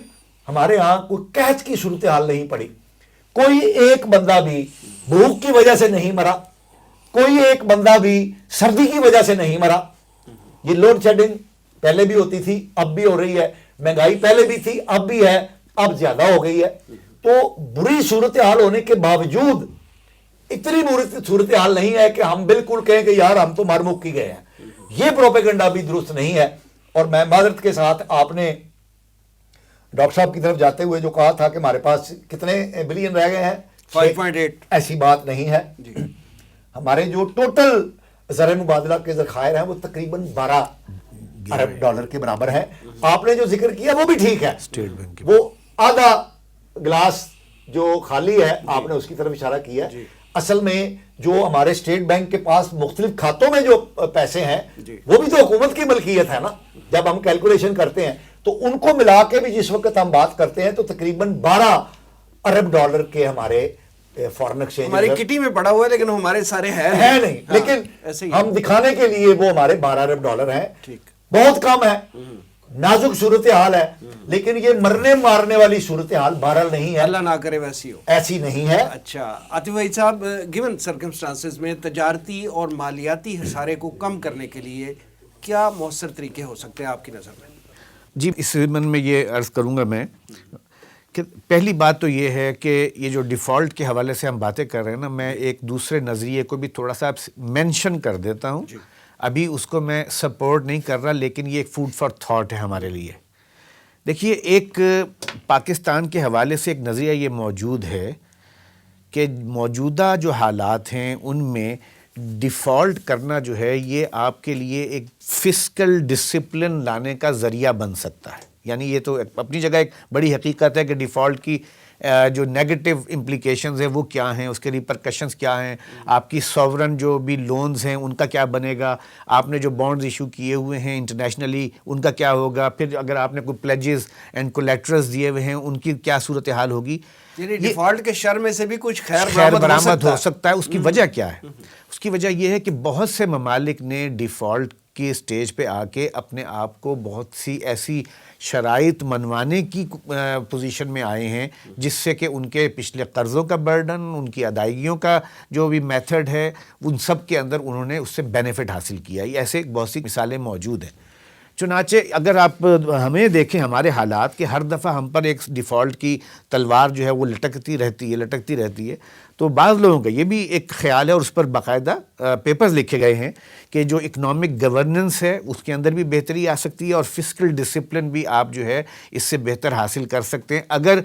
ہمارے ہاں کوئی قحط کی صورتحال نہیں پڑی، کوئی ایک بندہ بھی بھوک کی وجہ سے نہیں مرا، کوئی ایک بندہ بھی سردی کی وجہ سے نہیں مرا. یہ لوڈ شیڈنگ پہلے بھی ہوتی تھی، اب بھی ہو رہی ہے، مہنگائی پہلے بھی تھی، اب بھی ہے، اب زیادہ ہو گئی ہے. تو بری صورتحال ہونے کے باوجود اتنی بری صورتحال نہیں ہے کہ ہم بالکل کہیں کہ یار ہم تو مر مک کی گئے ہیں. یہ پروپیگنڈا بھی درست نہیں ہے. اور میں معذرت کے ساتھ، آپ نے ڈاکٹر صاحب کی طرف جاتے ہوئے جو کہا تھا کہ ہمارے پاس کتنے بلین رہ گئے ہیں، 5.8، ایسی بات نہیں ہے. ہمارے جو ٹوٹل زر مبادلہ کے ذخائر ہیں وہ تقریباً 12 ارب ڈالر کے برابر ہیں. آپ نے جو ذکر کیا وہ بھی ٹھیک ہے، وہ آدھا گلاس جو خالی ہے آپ نے اس کی طرف اشارہ کیا. اصل میں جو ہمارے اسٹیٹ بینک کے پاس مختلف کھاتوں میں جو پیسے ہیں وہ بھی تو حکومت کی ملکیت ہے نا. جب ہم کیلکولیشن کرتے ہیں تو ان کو ملا کے بھی جس وقت ہم بات کرتے ہیں تو تقریباً 12 ارب ڈالر کے ہمارے فارن ایکسچینج ہماری کٹی میں پڑا ہوا ہے لیکن ہمارے سارے ہے نہیں، ہاں، لیکن ایسے ہی ہم دکھانے کے لیے وہ ہمارے 12 ارب ڈالر ہیں، ٹھیک، بہت کم ہے، نازک صورتحال ہے، لیکن یہ مرنے مارنے والی صورتحال بہرحال نہیں ہے، اللہ نہ کرے ویسی ہو. ایسی نہیں ہے. اچھا عاطف بھائی صاحب، گیون سرکمسٹانسز میں تجارتی اور مالیاتی خسارے کو کم کرنے کے لیے کیا مؤثر طریقے ہو سکتے ہیں آپ کی نظر میں؟ جی، اس ضمن میں یہ عرض کروں گا میں کہ پہلی بات تو یہ ہے کہ یہ جو ڈیفالٹ کے حوالے سے ہم باتیں کر رہے ہیں نا، میں ایک دوسرے نظریے کو بھی تھوڑا سا مینشن کر دیتا ہوں. ابھی اس کو میں سپورٹ نہیں کر رہا، لیکن یہ ایک فوڈ فار تھاٹ ہے ہمارے لیے. دیکھیے، ایک پاکستان کے حوالے سے ایک نظریہ یہ موجود ہے کہ موجودہ جو حالات ہیں ان میں ڈیفالٹ کرنا جو ہے یہ آپ کے لیے ایک فسکل ڈسپلن لانے کا ذریعہ بن سکتا ہے. یعنی یہ تو اپنی جگہ ایک بڑی حقیقت ہے کہ ڈیفالٹ کی جو نیگیٹو امپلیکیشنز ہیں وہ کیا ہیں، اس کے ریپرکشنز کیا ہیں، آپ کی سوورن جو بھی لونز ہیں ان کا کیا بنے گا، آپ نے جو بانڈز ایشو کیے ہوئے ہیں انٹرنیشنلی ان کا کیا ہوگا، پھر اگر آپ نے کوئی پلیجز اینڈ کولیٹرلز دیے ہوئے ہیں ان کی کیا صورتحال ہوگی. یعنی ڈیفالٹ کے شر میں سے بھی کچھ خیر برآمد ہو سکتا ہے. اس کی وجہ کیا ہے؟ اس کی وجہ یہ ہے کہ بہت سے ممالک نے ڈیفالٹ کی اسٹیج پہ آ کے اپنے آپ کو بہت سی ایسی شرائط منوانے کی پوزیشن میں آئے ہیں جس سے کہ ان کے پچھلے قرضوں کا برڈن، ان کی ادائیگیوں کا جو بھی میتھڈ ہے، ان سب کے اندر انہوں نے اس سے بینیفٹ حاصل کیا. یہ ایسے بہت سی مثالیں موجود ہیں. چنانچہ اگر آپ ہمیں دیکھیں ہمارے حالات کہ ہر دفعہ ہم پر ایک ڈیفالٹ کی تلوار جو ہے وہ لٹکتی رہتی ہے، تو بعض لوگوں کا یہ بھی ایک خیال ہے اور اس پر باقاعدہ پیپرز لکھے گئے ہیں کہ جو اکنامک گورننس ہے اس کے اندر بھی بہتری آ سکتی ہے اور فسکل ڈسپلن بھی آپ جو ہے اس سے بہتر حاصل کر سکتے ہیں اگر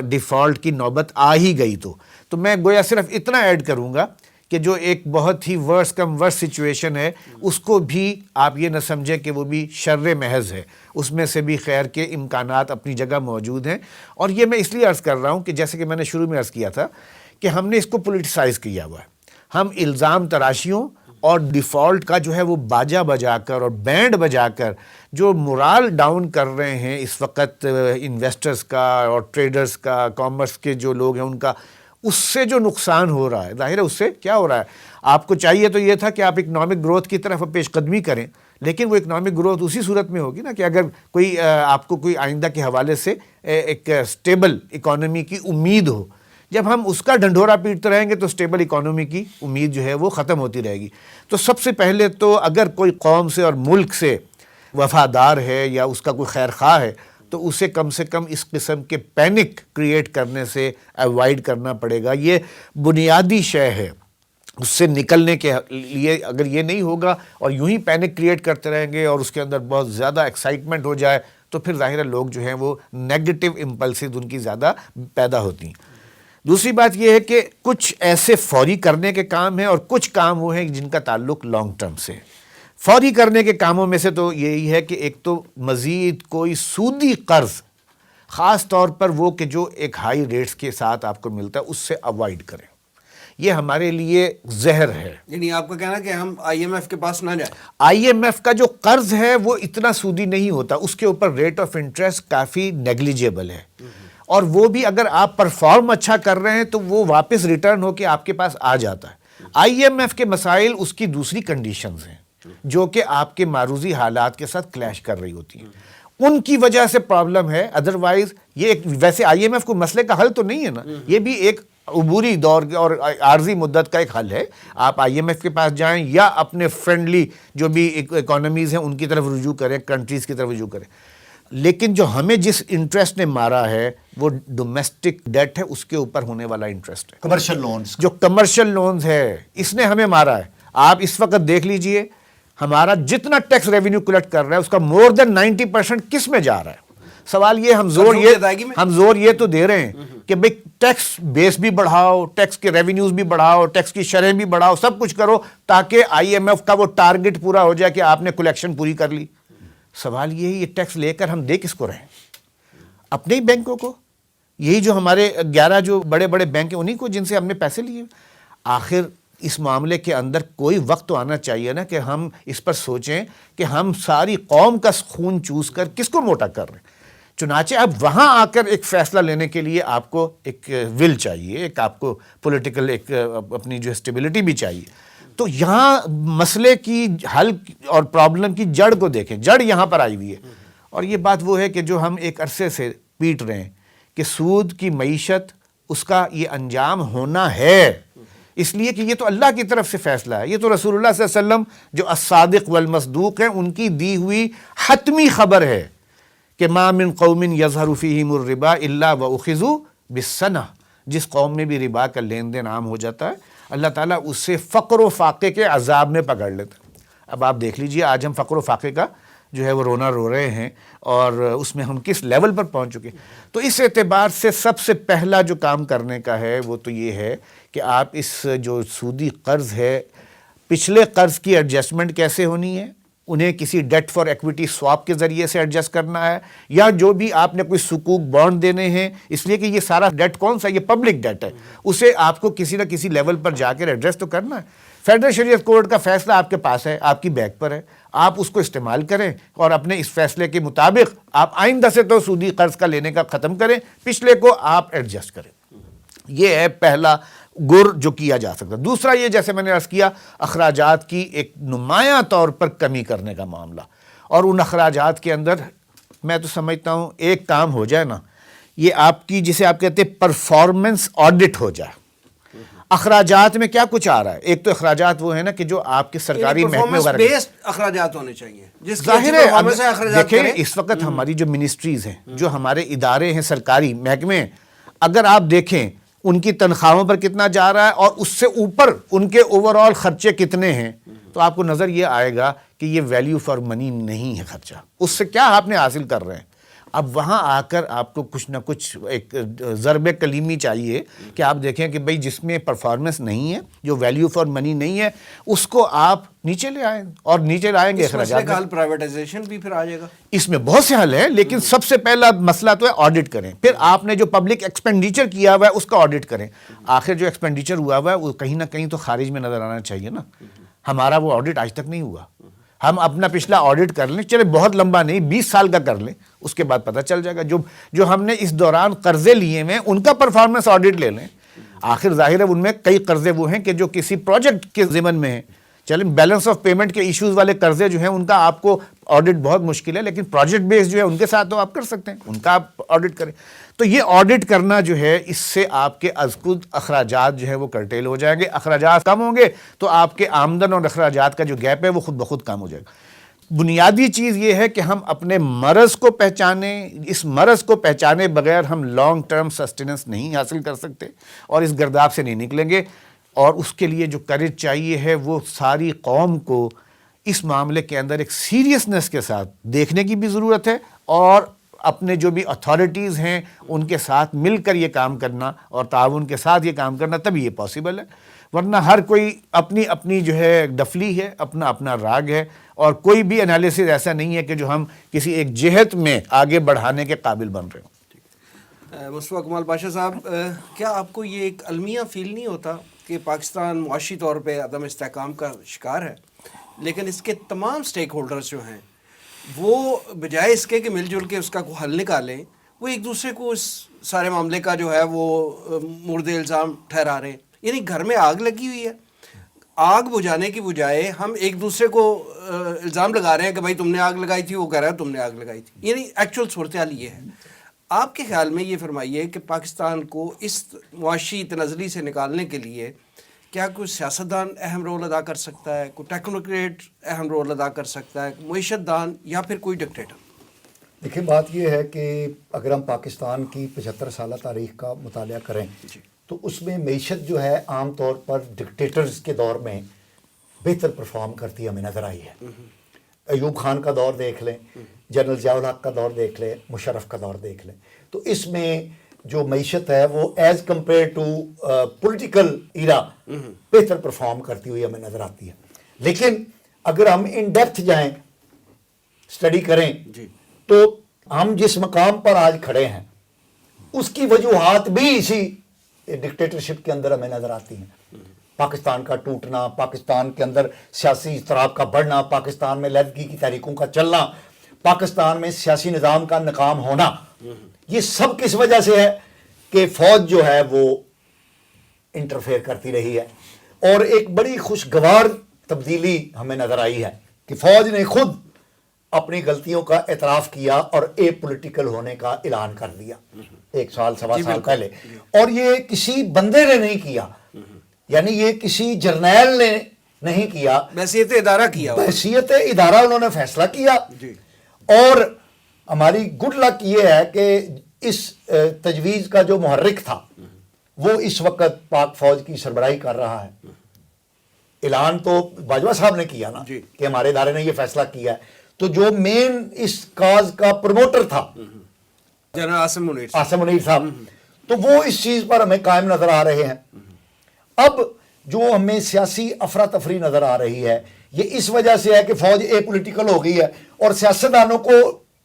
ڈیفالٹ کی نوبت آ ہی گئی تو میں گویا صرف اتنا ایڈ کروں گا کہ جو ایک بہت ہی ورس کم ورس سچویشن ہے اس کو بھی آپ یہ نہ سمجھیں کہ وہ بھی شر محض ہے، اس میں سے بھی خیر کے امکانات اپنی جگہ موجود ہیں. اور یہ میں اس لیے عرض کر رہا ہوں کہ جیسے کہ میں نے شروع میں عرض کیا تھا کہ ہم نے اس کو پولیٹیسائز کیا ہوا ہے. ہم الزام تراشیوں اور ڈیفالٹ کا جو ہے وہ باجا بجا کر اور بینڈ بجا کر جو مورال ڈاؤن کر رہے ہیں اس وقت انویسٹرز کا اور ٹریڈرز کا، کامرس کے جو لوگ ہیں ان کا، اس سے جو نقصان ہو رہا ہے ظاہر ہے اس سے کیا ہو رہا ہے. آپ کو چاہیے تو یہ تھا کہ آپ اکنامک گروتھ کی طرف پیش قدمی کریں، لیکن وہ اکنامک گروتھ اسی صورت میں ہوگی نا کہ اگر کوئی آپ کو کوئی آئندہ کے حوالے سے ایک سٹیبل اکانومی کی امید ہو. جب ہم اس کا ڈھنڈورا پیٹتے رہیں گے تو سٹیبل اکانومی کی امید جو ہے وہ ختم ہوتی رہے گی. تو سب سے پہلے تو اگر کوئی قوم سے اور ملک سے وفادار ہے یا اس کا کوئی خیر خواہ ہے تو اسے کم سے کم اس قسم کے پینک کریٹ کرنے سے ایوائڈ کرنا پڑے گا. یہ بنیادی شے ہے. اس سے نکلنے کے لیے اگر یہ نہیں ہوگا اور یوں ہی پینک کریٹ کرتے رہیں گے اور اس کے اندر بہت زیادہ ایکسائٹمنٹ ہو جائے تو پھر ظاہر ہے لوگ جو ہیں وہ نیگیٹو امپلسز ان کی زیادہ پیدا ہوتی ہیں. دوسری بات یہ ہے کہ کچھ ایسے فوری کرنے کے کام ہیں اور کچھ کام وہ ہیں جن کا تعلق لانگ ٹرم سے. فوری کرنے کے کاموں میں سے تو یہی ہے کہ ایک تو مزید کوئی سودی قرض، خاص طور پر وہ کہ جو ایک ہائی ریٹس کے ساتھ آپ کو ملتا ہے، اس سے اوائڈ کریں. یہ ہمارے لیے زہر ہے. یعنی آپ کا کہنا کہ ہم آئی ایم ایف کے پاس نہ جائیں. آئی ایم ایف کا جو قرض ہے وہ اتنا سودی نہیں ہوتا، اس کے اوپر rate of interest coffee negligible ہے، اور وہ بھی اگر آپ پرفارم اچھا کر رہے ہیں تو وہ واپس ریٹرن ہو کے آپ کے پاس آ جاتا ہے. آئی ایم ایف کے مسائل اس کی دوسری کنڈیشنز ہیں جو کہ آپ کے معروضی حالات کے ساتھ کلیش کر رہی ہوتی ہیں، ان کی وجہ سے پرابلم ہے. ادروائز یہ ایک ویسے آئی ایم ایف کو مسئلے کا حل تو نہیں ہے نا، یہ بھی ایک عبوری دور اور عارضی مدت کا ایک حل ہے. آپ آئی ایم ایف کے پاس جائیں یا اپنے فرینڈلی جو بھی اکانومیز ہیں ان کی طرف رجوع کریں، کنٹریز کی طرف رجوع کریں. لیکن جو ہمیں جس انٹرسٹ نے مارا ہے وہ ڈومیسٹک ڈیٹ ہے، اس کے اوپر ہونے والا انٹرسٹ ہے. کمرشل لونز، جو کمرشل لونز ہے اس نے ہمیں مارا ہے. آپ اس وقت دیکھ لیجئے ہمارا جتنا ٹیکس ریونیو کلیکٹ کر رہا ہے اس کا مور دین 90% کس میں جا رہا ہے. سوال یہ ہم زور یہ تو دے رہے ہیں کہ بھئی ٹیکس بیس بھی بڑھاؤ، ٹیکس کے ریونیوز بھی بڑھاؤ، ٹیکس کی شرح بھی بڑھاؤ، سب کچھ کرو تاکہ آئی ایم ایف کا وہ ٹارگٹ پورا ہو جائے کہ آپ نے کلیکشن پوری کر لی. سوال یہ ہے یہ ٹیکس لے کر ہم دے کس کو رہے ہیں؟ اپنے ہی بینکوں کو. یہی جو ہمارے 11 جو بڑے بڑے بینک ہیں انہی کو جن سے ہم نے پیسے لیے. آخر اس معاملے کے اندر کوئی وقت تو آنا چاہیے نا کہ ہم اس پر سوچیں کہ ہم ساری قوم کا خون چوس کر کس کو موٹا کر رہے ہیں. چنانچہ اب وہاں آ کر ایک فیصلہ لینے کے لیے آپ کو ایک ول چاہیے، ایک آپ کو پولیٹیکل ایک اپنی جو اسٹیبلٹی بھی چاہیے. تو یہاں مسئلے کی حل اور پرابلم کی جڑ کو دیکھیں، جڑ یہاں پر آئی ہوئی ہے. اور یہ بات وہ ہے کہ جو ہم ایک عرصے سے پیٹ رہے ہیں کہ سود کی معیشت، اس کا یہ انجام ہونا ہے، اس لیے کہ یہ تو اللہ کی طرف سے فیصلہ ہے، یہ تو رسول اللہ صلی اللہ علیہ وسلم جو الصادق والمصدوق ہیں ان کی دی ہوئی حتمی خبر ہے کہ ما من قوم یظہر فیہم الربا الا واخذوا بالسنہ. جس قوم میں بھی ربا کا لین دین عام ہو جاتا ہے اللہ تعالیٰ اس سے فقر و فاقے کے عذاب میں پکڑ لیتا ہے. اب آپ دیکھ لیجئے آج ہم فقر و فاقے کا جو ہے وہ رونا رو رہے ہیں اور اس میں ہم کس لیول پر پہنچ چکے. تو اس اعتبار سے سب سے پہلا جو کام کرنے کا ہے وہ تو یہ ہے کہ آپ اس جو سودی قرض ہے، پچھلے قرض کی ایڈجسٹمنٹ کیسے ہونی ہے، انہیں کسی ڈیٹ فار ایکویٹی سواپ کے ذریعے سے ایڈجسٹ کرنا ہے، یا جو بھی آپ نے کوئی سکوک بانڈ دینے ہیں، اس لیے کہ یہ سارا ڈیٹ کون سا، یہ پبلک ڈیٹ ہے، اسے آپ کو کسی نہ کسی لیول پر جا کر ایڈریس تو کرنا ہے. فیڈرل شریعت کورٹ کا فیصلہ آپ کے پاس ہے، آپ کی بیگ پر ہے، آپ اس کو استعمال کریں اور اپنے اس فیصلے کے مطابق آپ آئندہ سے تو سودی قرض کا لینے کا ختم کریں، پچھلے کو آپ ایڈجسٹ کریں. یہ ہے پہلا گر جو کیا جا سکتا. دوسرا یہ جیسے میں نے عرض کیا اخراجات کی ایک نمایاں طور پر کمی کرنے کا معاملہ، اور ان اخراجات کے اندر میں تو سمجھتا ہوں ایک کام ہو جائے نا، یہ آپ کی جسے آپ کہتے ہیں پرفارمنس آڈٹ ہو جائے. اخراجات میں کیا کچھ آ رہا ہے، ایک تو اخراجات وہ ہے نا کہ جو آپ کے سرکاری محکمے وغیرہ بیسڈ اخراجات ہونے چاہیے، جس ظاہر ہے. دیکھیں اس وقت ہماری جو منسٹریز ہیں، جو ہمارے ادارے ہیں، سرکاری محکمے، اگر آپ دیکھیں ان کی تنخواہوں پر کتنا جا رہا ہے اور اس سے اوپر ان کے اوور آل خرچے کتنے ہیں، تو آپ کو نظر یہ آئے گا کہ یہ ویلیو فار منی نہیں ہے خرچہ. اس سے کیا آپ نے حاصل کر رہے ہیں؟ اب وہاں آ کر آپ کو کچھ نہ کچھ ایک ضرب کلیمی چاہیے کہ آپ دیکھیں کہ بھئی جس میں پرفارمنس نہیں ہے، جو ویلیو فار منی نہیں ہے، اس کو آپ نیچے لے آئیں، اور نیچے لائیں گے اخراجات کا حل پرائیویٹائزیشن بھی پھر آ جائے گا. اس میں بہت سے حل ہیں، لیکن سب سے پہلا مسئلہ تو ہے آڈٹ کریں. پھر آپ نے جو پبلک ایکسپینڈیچر کیا ہوا ہے اس کا آڈٹ کریں. آخر جو ایکسپینڈیچر ہوا ہوا ہے وہ کہیں نہ کہیں تو خارج میں نظر آنا چاہیے نا. ہمارا وہ آڈٹ آج تک نہیں ہوا. ہم اپنا پچھلا آڈٹ کر لیں، چلے بہت لمبا نہیں، 20 سال کا کر لیں، اس کے بعد پتہ چل جائے گا. جو ہم نے اس دوران قرضے لیے ہیں ان کا پرفارمنس آڈٹ لے لیں. آخر ظاہر ہے ان میں کئی قرضے وہ ہیں کہ جو کسی پروجیکٹ کے ضمن میں ہیں. چلیں بیلنس آف پیمنٹ کے ایشوز والے قرضے جو ہیں ان کا آپ کو آڈٹ بہت مشکل ہے، لیکن پروجیکٹ بیس جو ہے ان کے ساتھ تو آپ کر سکتے ہیں، ان کا آپ آڈٹ کریں. تو یہ آڈٹ کرنا جو ہے اس سے آپ کے از خود اخراجات جو ہے وہ کرٹیل ہو جائیں گے. اخراجات کم ہوں گے تو آپ کے آمدن اور اخراجات کا جو گیپ ہے وہ خود بخود کم ہو جائے گا. بنیادی چیز یہ ہے کہ ہم اپنے مرض کو پہچانیں. اس مرض کو پہچانے بغیر ہم لانگ ٹرم سسٹیننس نہیں حاصل کر سکتے اور اس گرداب سے نہیں نکلیں گے. اور اس کے لیے جو کریج چاہیے ہے وہ ساری قوم کو اس معاملے کے اندر ایک سیریسنس کے ساتھ دیکھنے کی بھی ضرورت ہے، اور اپنے جو بھی اتھارٹیز ہیں ان کے ساتھ مل کر یہ کام کرنا اور تعاون کے ساتھ یہ کام کرنا، تبھی یہ پاسبل ہے. ورنہ ہر کوئی اپنی اپنی جو ہے ڈفلی ہے، اپنا اپنا راگ ہے، اور کوئی بھی انالیسز ایسا نہیں ہے کہ جو ہم کسی ایک جہت میں آگے بڑھانے کے قابل بن رہے ہوں. مصطفیٰ کمال پاشا صاحب، کیا آپ کو یہ ایک المیہ فیل نہیں ہوتا کہ پاکستان معاشی طور پہ عدم استحکام کا شکار ہے، لیکن اس کے تمام سٹیک ہولڈرز جو ہیں وہ بجائے اس کے کہ مل جل کے اس کا کوئی حل نکالیں، وہ ایک دوسرے کو اس سارے معاملے کا جو ہے وہ مورد الزام ٹھہرا رہے ہیں؟ یعنی گھر میں آگ لگی ہوئی ہے، آگ بجھانے کی بجائے ہم ایک دوسرے کو الزام لگا رہے ہیں کہ بھائی تم نے آگ لگائی تھی، وہ کہہ رہا ہے تم نے آگ لگائی تھی. یعنی ایکچوئل صورتحال یہ ہے. آپ کے خیال میں یہ فرمائیے کہ پاکستان کو اس معاشی تنزلی سے نکالنے کے لیے کیا کوئی سیاستدان اہم رول ادا کر سکتا ہے، کوئی ٹیکنوکریٹ اہم رول ادا کر سکتا ہے، معیشت دان، یا پھر کوئی ڈکٹیٹر؟ دیکھیں بات یہ ہے کہ اگر ہم پاکستان کی 75 سالہ تاریخ کا مطالعہ کریں تو اس میں معیشت جو ہے عام طور پر ڈکٹیٹرز کے دور میں بہتر پرفارم کرتی ہمیں نظر آئی ہے. ایوب خان کا دور دیکھ لیں، جنرل ضیاء الحق کا دور دیکھ لیں، مشرف کا دور دیکھ لیں، تو اس میں جو معیشت ہے وہ ایز کمپیئر ٹو پولیٹیکل ایرا بہتر پرفارم کرتی ہوئی ہمیں نظر آتی ہے. لیکن اگر ہم ان ڈیپتھ جائیں، اسٹڈی کریں، تو ہم جس مقام پر آج کھڑے ہیں اس کی وجوہات بھی اسی ڈکٹیٹرشپ کے اندر ہمیں نظر آتی ہیں. پاکستان کا ٹوٹنا، پاکستان کے اندر سیاسی اضطراب کا بڑھنا، پاکستان میں علیحدگی کی تحریکوں کا چلنا، پاکستان میں سیاسی نظام کا ناکام ہونا، یہ سب کس وجہ سے ہے کہ فوج جو ہے وہ انٹرفیئر کرتی رہی ہے. اور ایک بڑی خوشگوار تبدیلی ہمیں نظر آئی ہے کہ فوج نے خود اپنی غلطیوں کا اعتراف کیا اور اے پولیٹیکل ہونے کا اعلان کر دیا 1 سال سوا سال پہلے. اور یہ کسی بندے نے نہیں کیا, یعنی یہ کسی جرنیل نے نہیں کیا, بحیثیت ادارہ کیا, بحیثیت ادارہ انہوں نے فیصلہ کیا. اور ہماری گڈ لک یہ ہے کہ اس تجویز کا جو محرک تھا وہ اس وقت پاک فوج کی سربراہی کر رہا ہے. اعلان تو باجوہ صاحب نے کیا نا کہ ہمارے ادارے نے یہ فیصلہ کیا ہے, تو جو مین اس کاز کا پروموٹر تھا جنرل عاصم منیر صاحب, تو وہ اس چیز پر ہمیں قائم نظر آ رہے ہیں. اب جو ہمیں سیاسی افراتفری نظر آ رہی ہے یہ اس وجہ سے ہے کہ فوج اے پولیٹیکل ہو گئی ہے اور سیاستدانوں کو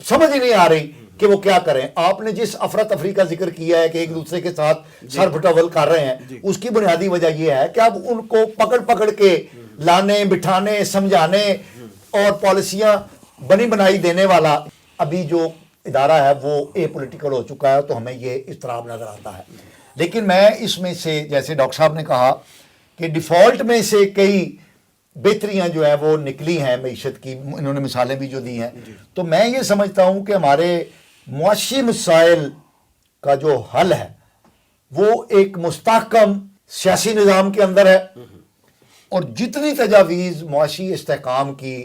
سمجھ ہی نہیں آ رہی کہ وہ کیا کریں. آپ نے جس افراتفری کا ذکر کیا ہے کہ ایک دوسرے کے ساتھ سر پھٹاول کر رہے ہیں, اس کی بنیادی وجہ یہ ہے کہ اب ان کو پکڑ پکڑ کے لانے, بٹھانے, سمجھانے اور پالیسیاں بنی بنائی دینے والا ابھی جو ادارہ ہے وہ اے پولیٹیکل ہو چکا ہے, تو ہمیں یہ اضطراب نظر آتا ہے. لیکن میں اس میں سے, جیسے ڈاکٹر صاحب نے کہا کہ ڈیفالٹ میں سے کئی بہتریاں جو ہیں وہ نکلی ہیں معیشت کی, انہوں نے مثالیں بھی جو دی ہیں, تو میں یہ سمجھتا ہوں کہ ہمارے معاشی مسائل کا جو حل ہے وہ ایک مستحکم سیاسی نظام کے اندر ہے. اور جتنی تجاویز معاشی استحکام کی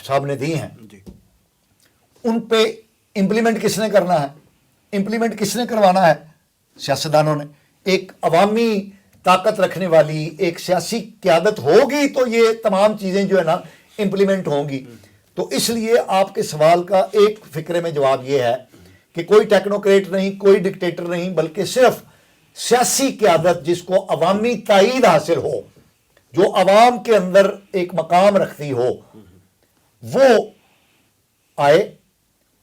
صاحب نے دی ہیں ان پہ امپلیمنٹ کس نے کرنا ہے, امپلیمنٹ کس نے کروانا ہے؟ سیاستدانوں نے. ایک عوامی طاقت رکھنے والی ایک سیاسی قیادت ہوگی تو یہ تمام چیزیں جو ہے نا امپلیمنٹ ہوں گی. تو اس لیے آپ کے سوال کا ایک فکرے میں جواب یہ ہے کہ کوئی ٹیکنوکریٹ نہیں, کوئی ڈکٹیٹر نہیں, بلکہ صرف سیاسی قیادت جس کو عوامی تائید حاصل ہو, جو عوام کے اندر ایک مقام رکھتی ہو, وہ آئے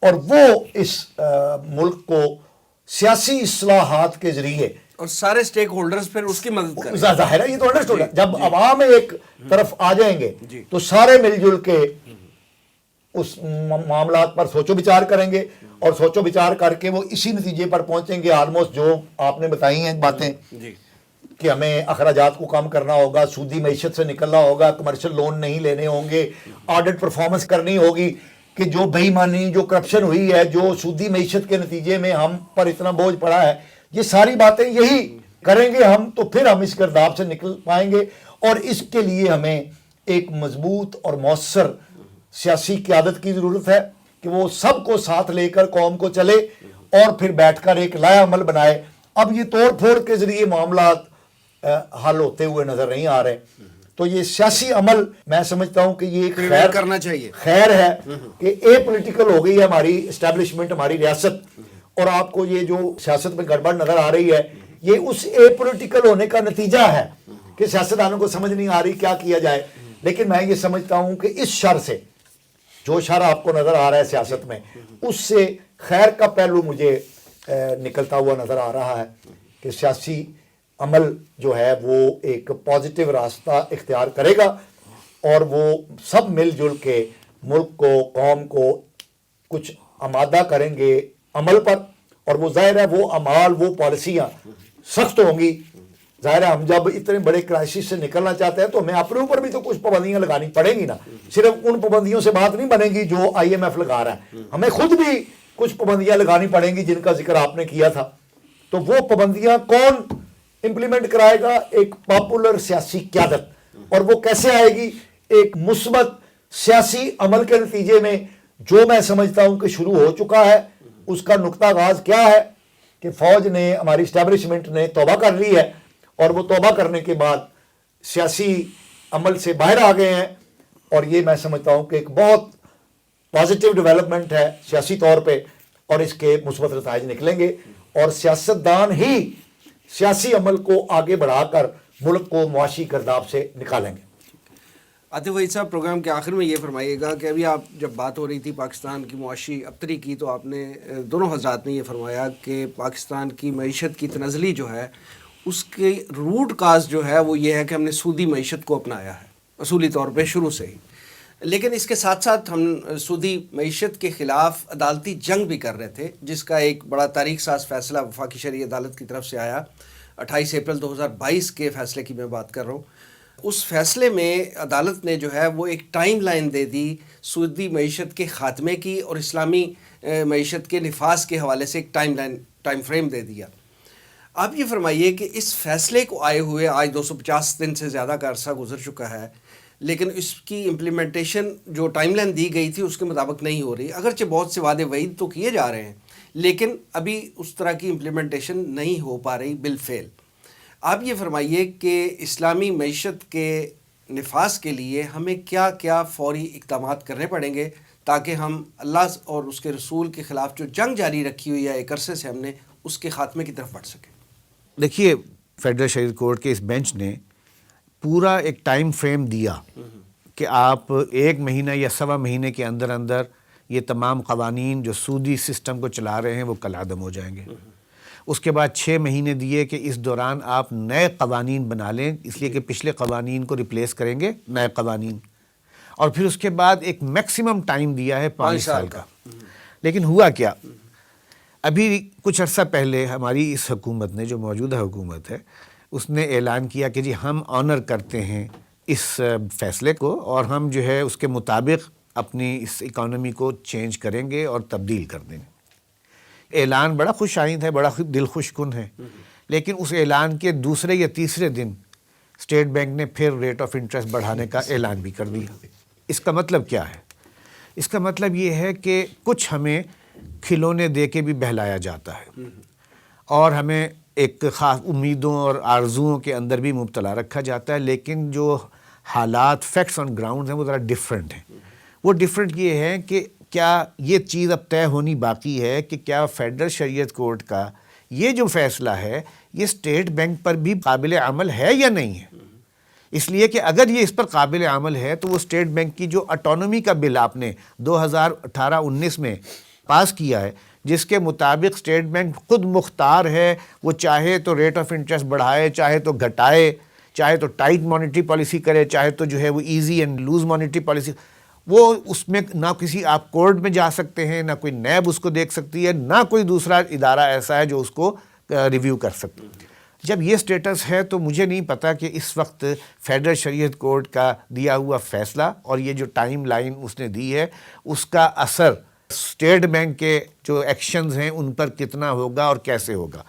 اور وہ اس ملک کو سیاسی اصلاحات کے ذریعے, اور سارے سٹیک ہولڈرز پھر اس کی مدد کریں. ظاہر ہے یہ تو انڈرسٹوڈ ہے, جب عوام ایک طرف آ جائیں گے تو سارے مل جل کے اس معاملات پر سوچو بچار کریں گے, اور سوچو بچار کر کے وہ اسی نتیجے پر پہنچیں گے آلموسٹ جو آپ نے بتائی ہیں باتیں کہ ہمیں اخراجات کو کم کرنا ہوگا, سودی معیشت سے نکلنا ہوگا, کمرشل لون نہیں لینے ہوں گے, آڈٹ پرفارمنس کرنی ہوگی کہ جو بے ایمانی, جو کرپشن ہوئی ہے, جو سودی معیشت کے نتیجے میں ہم پر اتنا بوجھ پڑا ہے, یہ ساری باتیں یہی کریں گے ہم, تو پھر ہم اس گرداب سے نکل پائیں گے. اور اس کے لیے ہمیں ایک مضبوط اور مؤثر سیاسی قیادت کی ضرورت ہے کہ وہ سب کو ساتھ لے کر قوم کو چلے اور پھر بیٹھ کر ایک لایا عمل بنائے. اب یہ توڑ پھوڑ کے ذریعے معاملات حل ہوتے ہوئے نظر نہیں آ رہے, تو یہ سیاسی عمل میں سمجھتا ہوں کہ یہ ایک خیر کرنا چاہیے, خیر ہے کہ اے پولیٹیکل ہو گئی ہے ہماری اسٹیبلشمنٹ, ہماری ریاست. اور آپ کو یہ جو سیاست میں گڑبڑ نظر آ رہی ہے یہ اس اے پولیٹیکل ہونے کا نتیجہ ہے کہ سیاستدانوں کو سمجھ نہیں آ رہی کیا کیا جائے. لیکن میں یہ سمجھتا ہوں کہ اس شر سے, جو شر آپ کو نظر آ رہا ہے سیاست میں, اس سے خیر کا پہلو مجھے نکلتا ہوا نظر آ رہا ہے کہ سیاسی عمل جو ہے وہ ایک پازیٹیو راستہ اختیار کرے گا اور وہ سب مل جل کے ملک کو, قوم کو کچھ آمادہ کریں گے عمل پر. اور وہ ظاہر ہے وہ اعمال, وہ پالیسیاں سخت ہوں گی. ظاہر ہے ہم جب اتنے بڑے کرائسس سے نکلنا چاہتے ہیں تو ہمیں اپنے اوپر بھی تو کچھ پابندیاں لگانی پڑیں گی نا. صرف ان پابندیوں سے بات نہیں بنے گی جو IMF لگا رہا ہے, ہمیں خود بھی کچھ پابندیاں لگانی پڑیں گی جن کا ذکر آپ نے کیا تھا. تو وہ پابندیاں کون امپلیمنٹ کرائے گا؟ ایک پاپولر سیاسی قیادت. اور وہ کیسے آئے گی؟ ایک مثبت سیاسی عمل کے نتیجے میں, جو میں سمجھتا ہوں کہ شروع ہو چکا ہے. اس کا نقطہ آغاز کیا ہے کہ فوج نے, ہماری اسٹیبلشمنٹ نے توبہ کر لی ہے, اور وہ توبہ کرنے کے بعد سیاسی عمل سے باہر آ گئے ہیں. اور یہ میں سمجھتا ہوں کہ ایک بہت پازیٹیو ڈیولپمنٹ ہے سیاسی طور پہ, اور اس کے مثبت نتائج نکلیں گے. اور سیاستدان ہی سیاسی عمل کو آگے بڑھا کر ملک کو معاشی گرداب سے نکالیں گے. عاطف وحید صاحب, پروگرام کے آخر میں یہ فرمائیے گا کہ ابھی آپ جب بات ہو رہی تھی پاکستان کی معاشی ابتری کی, تو آپ نے, دونوں حضرات نے یہ فرمایا کہ پاکستان کی معیشت کی تنزلی جو ہے اس کے روٹ کاز جو ہے وہ یہ ہے کہ ہم نے سودی معیشت کو اپنایا ہے اصولی طور پہ شروع سے ہی. لیکن اس کے ساتھ ساتھ ہم سودی معیشت کے خلاف عدالتی جنگ بھی کر رہے تھے، جس کا ایک بڑا تاریخ ساز فیصلہ وفاقی شرعی عدالت کی طرف سے آیا 28 اپریل 2022 کے فیصلے کی میں بات کر رہا ہوں۔ اس فیصلے میں عدالت نے جو ہے وہ ایک ٹائم لائن دے دی سودی معیشت کے خاتمے کی، اور اسلامی معیشت کے نفاذ کے حوالے سے ایک ٹائم فریم دے دیا۔ آپ یہ فرمائیے کہ اس فیصلے کو آئے ہوئے آج 250 دن سے زیادہ کا عرصہ گزر چکا ہے، لیکن اس کی امپلیمنٹیشن جو ٹائم لائن دی گئی تھی اس کے مطابق نہیں ہو رہی، اگرچہ بہت سے وعدے وعید تو کیے جا رہے ہیں لیکن ابھی اس طرح کی امپلیمنٹیشن نہیں ہو پا رہی بالفعل۔ آپ یہ فرمائیے کہ اسلامی معیشت کے نفاذ کے لیے ہمیں کیا کیا فوری اقدامات کرنے پڑیں گے تاکہ ہم اللہ اور اس کے رسول کے خلاف جو جنگ جاری رکھی ہوئی ہے ایک عرصے سے ہم نے، اس کے خاتمے کی طرف بڑھ سکیں؟ دیکھیے، فیڈرل شریعت کورٹ کے اس بینچ نے پورا ایک ٹائم فریم دیا کہ آپ 1 مہینہ یا 1.25 مہینے کے اندر اندر یہ تمام قوانین جو سودی سسٹم کو چلا رہے ہیں وہ کل عدم ہو جائیں گے۔ اس کے بعد 6 مہینے دیے کہ اس دوران آپ نئے قوانین بنا لیں، اس لیے کہ پچھلے قوانین کو ریپلیس کریں گے نئے قوانین، اور پھر اس کے بعد ایک میکسیمم ٹائم دیا ہے 5 سال کا۔ لیکن ہوا کیا؟ ابھی کچھ عرصہ پہلے ہماری اس حکومت نے، جو موجودہ حکومت ہے، اس نے اعلان کیا کہ جی ہم آنر کرتے ہیں اس فیصلے کو، اور ہم جو ہے اس کے مطابق اپنی اس اکانومی کو چینج کریں گے اور تبدیل کر دیں گے۔ اعلان بڑا خوش آئند ہے، بڑا دل خوش کن ہے، لیکن اس اعلان کے دوسرے یا تیسرے دن اسٹیٹ بینک نے پھر ریٹ آف انٹرسٹ بڑھانے کا اعلان بھی کر دیا۔ اس کا مطلب کیا ہے؟ اس کا مطلب یہ ہے کہ کچھ ہمیں کھلونے دے کے بھی بہلایا جاتا ہے، اور ہمیں ایک خاص امیدوں اور آرزوؤں کے اندر بھی مبتلا رکھا جاتا ہے، لیکن جو حالات فیکٹس آن گراؤنڈ ہیں وہ ذرا ڈیفرنٹ ہیں۔ وہ ڈیفرنٹ یہ ہے کہ کیا یہ چیز اب طے ہونی باقی ہے کہ کیا فیڈرل شریعت کورٹ کا یہ جو فیصلہ ہے یہ اسٹیٹ بینک پر بھی قابل عمل ہے یا نہیں ہے۔ اس لیے کہ اگر یہ اس پر قابل عمل ہے تو وہ اسٹیٹ بینک کی جو اٹانومی کا بل آپ نے 2018-19 میں پاس کیا ہے، جس کے مطابق اسٹیٹ بینک خود مختار ہے، وہ چاہے تو ریٹ آف انٹرسٹ بڑھائے، چاہے تو گھٹائے، چاہے تو ٹائٹ مانیٹری پالیسی کرے، چاہے تو جو ہے وہ easy and loose monetary policy, وہ اس میں نہ کسی آپ کورٹ میں جا سکتے ہیں، نہ کوئی نیب اس کو دیکھ سکتی ہے، نہ کوئی دوسرا ادارہ ایسا ہے جو اس کو ریویو کر سکتے ہیں۔ جب یہ سٹیٹس ہے تو مجھے نہیں پتا کہ اس وقت فیڈرل شریعت کورٹ کا دیا ہوا فیصلہ اور یہ جو ٹائم لائن اس نے دی ہے اس کا اثر اسٹیٹ بینک کے جو ایکشنز ہیں ان پر کتنا ہوگا اور کیسے ہوگا۔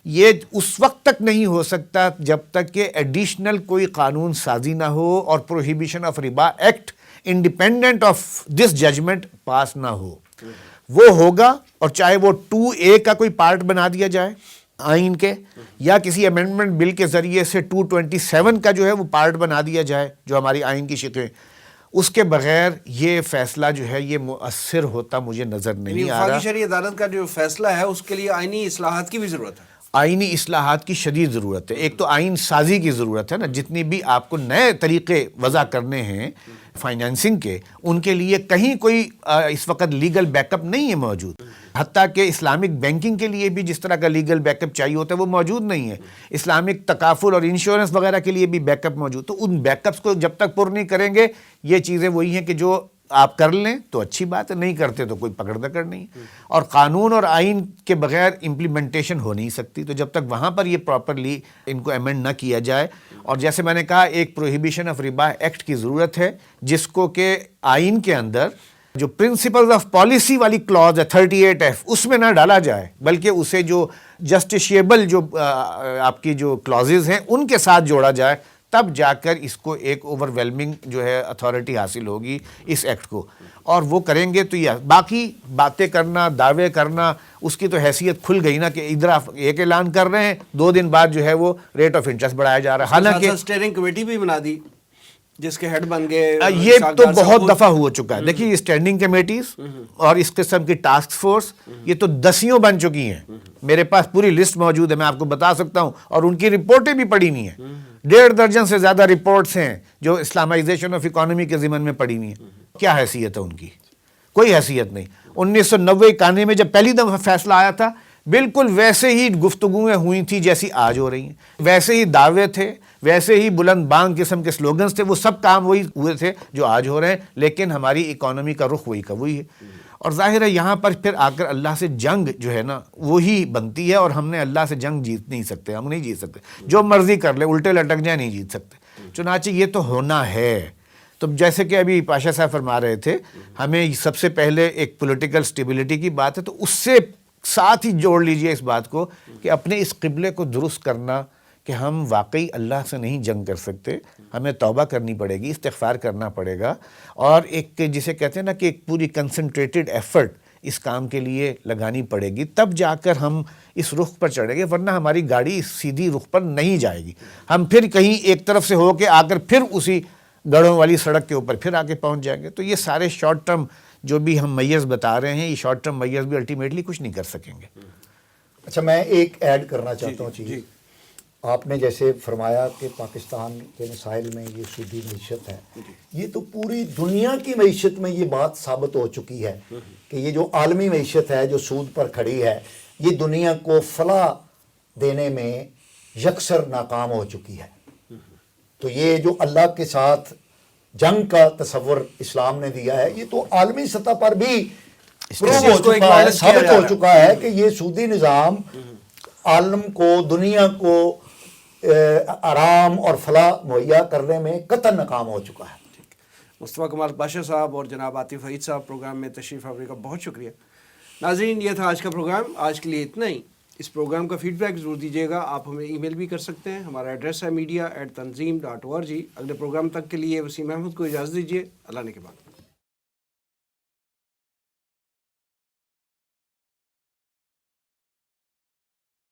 یہ اس وقت تک نہیں ہو سکتا جب تک کہ ایڈیشنل کوئی قانون سازی نہ ہو اور پروہیبیشن آف ربا act independent of this judgment pass نہ ہو۔ وہ ہوگا، اور چاہے وہ 2A کا کوئی پارٹ بنا دیا جائے آئین کے، یا کسی امینڈمنٹ بل کے ذریعے سے 227 کا جو ہے وہ پارٹ بنا دیا جائے جو ہماری آئین کی شقیں، اس کے بغیر یہ فیصلہ جو ہے یہ مؤثر ہوتا مجھے نظر نہیں آ رہا۔ وفاقی شرعی عدالت کا جو فیصلہ ہے اس کے لیے آئینی اصلاحات کی بھی ضرورت ہے۔ آئینی اصلاحات کی شدید ضرورت ہے۔ ایک تو آئین سازی کی ضرورت ہے نا، جتنی بھی آپ کو نئے طریقے وضع کرنے ہیں فائنینسنگ کے، ان کے لیے کہیں کوئی اس وقت لیگل بیک اپ نہیں ہے موجود، حتیٰ کہ اسلامک بینکنگ کے لیے بھی جس طرح کا لیگل بیک اپ چاہیے ہوتا ہے وہ موجود نہیں ہے، اسلامک تکافل اور انشورنس وغیرہ کے لیے بھی بیک اپ موجود۔ تو ان بیک اپس کو جب تک پر نہیں کریں گے، یہ چیزیں وہی ہیں کہ جو آپ کر لیں تو اچھی بات ہے، نہیں کرتے تو کوئی پکڑ دکڑ نہیں، اور قانون اور آئین کے بغیر امپلیمنٹیشن ہو نہیں سکتی۔ تو جب تک وہاں پر یہ پراپرلی ان کو امینڈ نہ کیا جائے، اور جیسے میں نے کہا ایک پروہیبیشن آف ربا ایکٹ کی ضرورت ہے جس کو کہ آئین کے اندر جو پرنسپل آف پالیسی والی کلاز ہے 38F اس میں نہ ڈالا جائے، بلکہ اسے جو جسٹیشیبل جو آپ کی جو کلازز ہیں ان کے ساتھ جوڑا جائے، تب جا کر اس کو ایک اوور ویلمنگ جو ہے اتھارٹی حاصل ہوگی اس ایکٹ کو، اور وہ کریں گے تو یہ باقی باتیں کرنا، دعوے کرنا، اس کی تو حیثیت کھل گئی نا کہ ادھر آپ ایک اعلان کر رہے ہیں، 2 دن بعد جو ہے وہ ریٹ آف انٹرسٹ بڑھایا جا رہا ہے۔ حالانکہ اسٹیئرنگ کمیٹی بھی بنا دی جس کے ہیڈ بن گئے، یہ تو بہت دفعہ ہو چکا ہے۔ دیکھیے یہ اسٹینڈنگ کمیٹیز اور اس قسم کی ٹاسک فورس یہ تو دسیوں بن چکی ہیں، میرے پاس پوری لسٹ موجود ہے، میں آپ کو بتا سکتا ہوں، اور ان کی رپورٹیں بھی پڑھی ہوئی ہیں، 1.5 درجن سے زیادہ رپورٹس ہیں جو اسلامائزیشن آف اکانومی کے ضمن میں پڑھی ہوئی ہیں۔ کیا حیثیت ہے ان کی؟ کوئی حیثیت نہیں۔ 1990-91 میں جب پہلی دفعہ فیصلہ آیا تھا بالکل ویسے ہی گفتگویں ہوئی تھیں جیسی آج ہو رہی ہیں, ویسے ہی دعوے تھے, ویسے ہی بلند بانگ قسم کے سلوگنز تھے, وہ سب کام وہی ہوئے تھے جو آج ہو رہے ہیں, لیکن ہماری اکانومی کا رخ وہی کا وہی ہے. اور ظاہر ہے یہاں پر پھر آ کر اللہ سے جنگ جو ہے نا وہی بنتی ہے, اور ہم نے اللہ سے جنگ جیت نہیں سکتے, ہم نہیں جیت سکتے, جو مرضی کر لے الٹے لٹک جائیں نہیں جیت سکتے. چنانچہ یہ تو ہونا ہے. تو جیسے کہ ابھی پاشا صاحب فرما رہے تھے, ہمیں سب سے پہلے ایک پولیٹیکل سٹیبلٹی کی بات ہے, تو اس سے ساتھ ہی جوڑ لیجئے اس بات کو کہ اپنے اس قبلے کو درست کرنا, کہ ہم واقعی اللہ سے نہیں جنگ کر سکتے, ہمیں توبہ کرنی پڑے گی, استغفار کرنا پڑے گا, اور ایک جسے کہتے ہیں نا کہ ایک پوری کنسنٹریٹڈ ایفرٹ اس کام کے لیے لگانی پڑے گی, تب جا کر ہم اس رخ پر چڑھیں گے, ورنہ ہماری گاڑی سیدھی رخ پر نہیں جائے گی. ہم پھر کہیں ایک طرف سے ہو کے آ کر پھر اسی گڑھوں والی سڑک کے اوپر پھر آ کے پہنچ جائیں گے. تو یہ سارے شارٹ ٹرم جو بھی ہم میز بتا رہے ہیں, یہ شارٹ ٹرم میز بھی الٹیمیٹلی کچھ نہیں کر سکیں گے. اچھا, میں ایک ایڈ کرنا چاہتا ہوں چیز. آپ نے جیسے فرمایا کہ پاکستان کے مسائل میں یہ سودی معیشت ہے, یہ تو پوری دنیا کی معیشت میں یہ بات ثابت ہو چکی ہے کہ یہ جو عالمی معیشت ہے جو سود پر کھڑی ہے, یہ دنیا کو فلاح دینے میں یکسر ناکام ہو چکی ہے. تو یہ جو اللہ کے ساتھ جنگ کا تصور اسلام نے دیا ہے, یہ تو عالمی سطح پر بھی ثابت ہو چکا ہے کہ یہ سودی نظام عالم کو, دنیا کو آرام اور فلاح مہیا کرنے میں قطعاً ناکام ہو چکا ہے. مصطفیٰ کمال پاشا صاحب اور جناب عاطف عید صاحب پروگرام میں تشریف آنے کا بہت شکریہ. ناظرین, یہ تھا آج کا پروگرام. آج کے لیے اتنا ہی. اس پروگرام کا فیڈ بیک ضرور دیجیے گا. آپ ہمیں ای میل بھی کر سکتے ہیں. ہمارا ایڈریس ہے media@tanzeem.org. اگلے پروگرام تک کے لیے وسیم احمد کو اجازت دیجیے. اللہ نے کے بعد.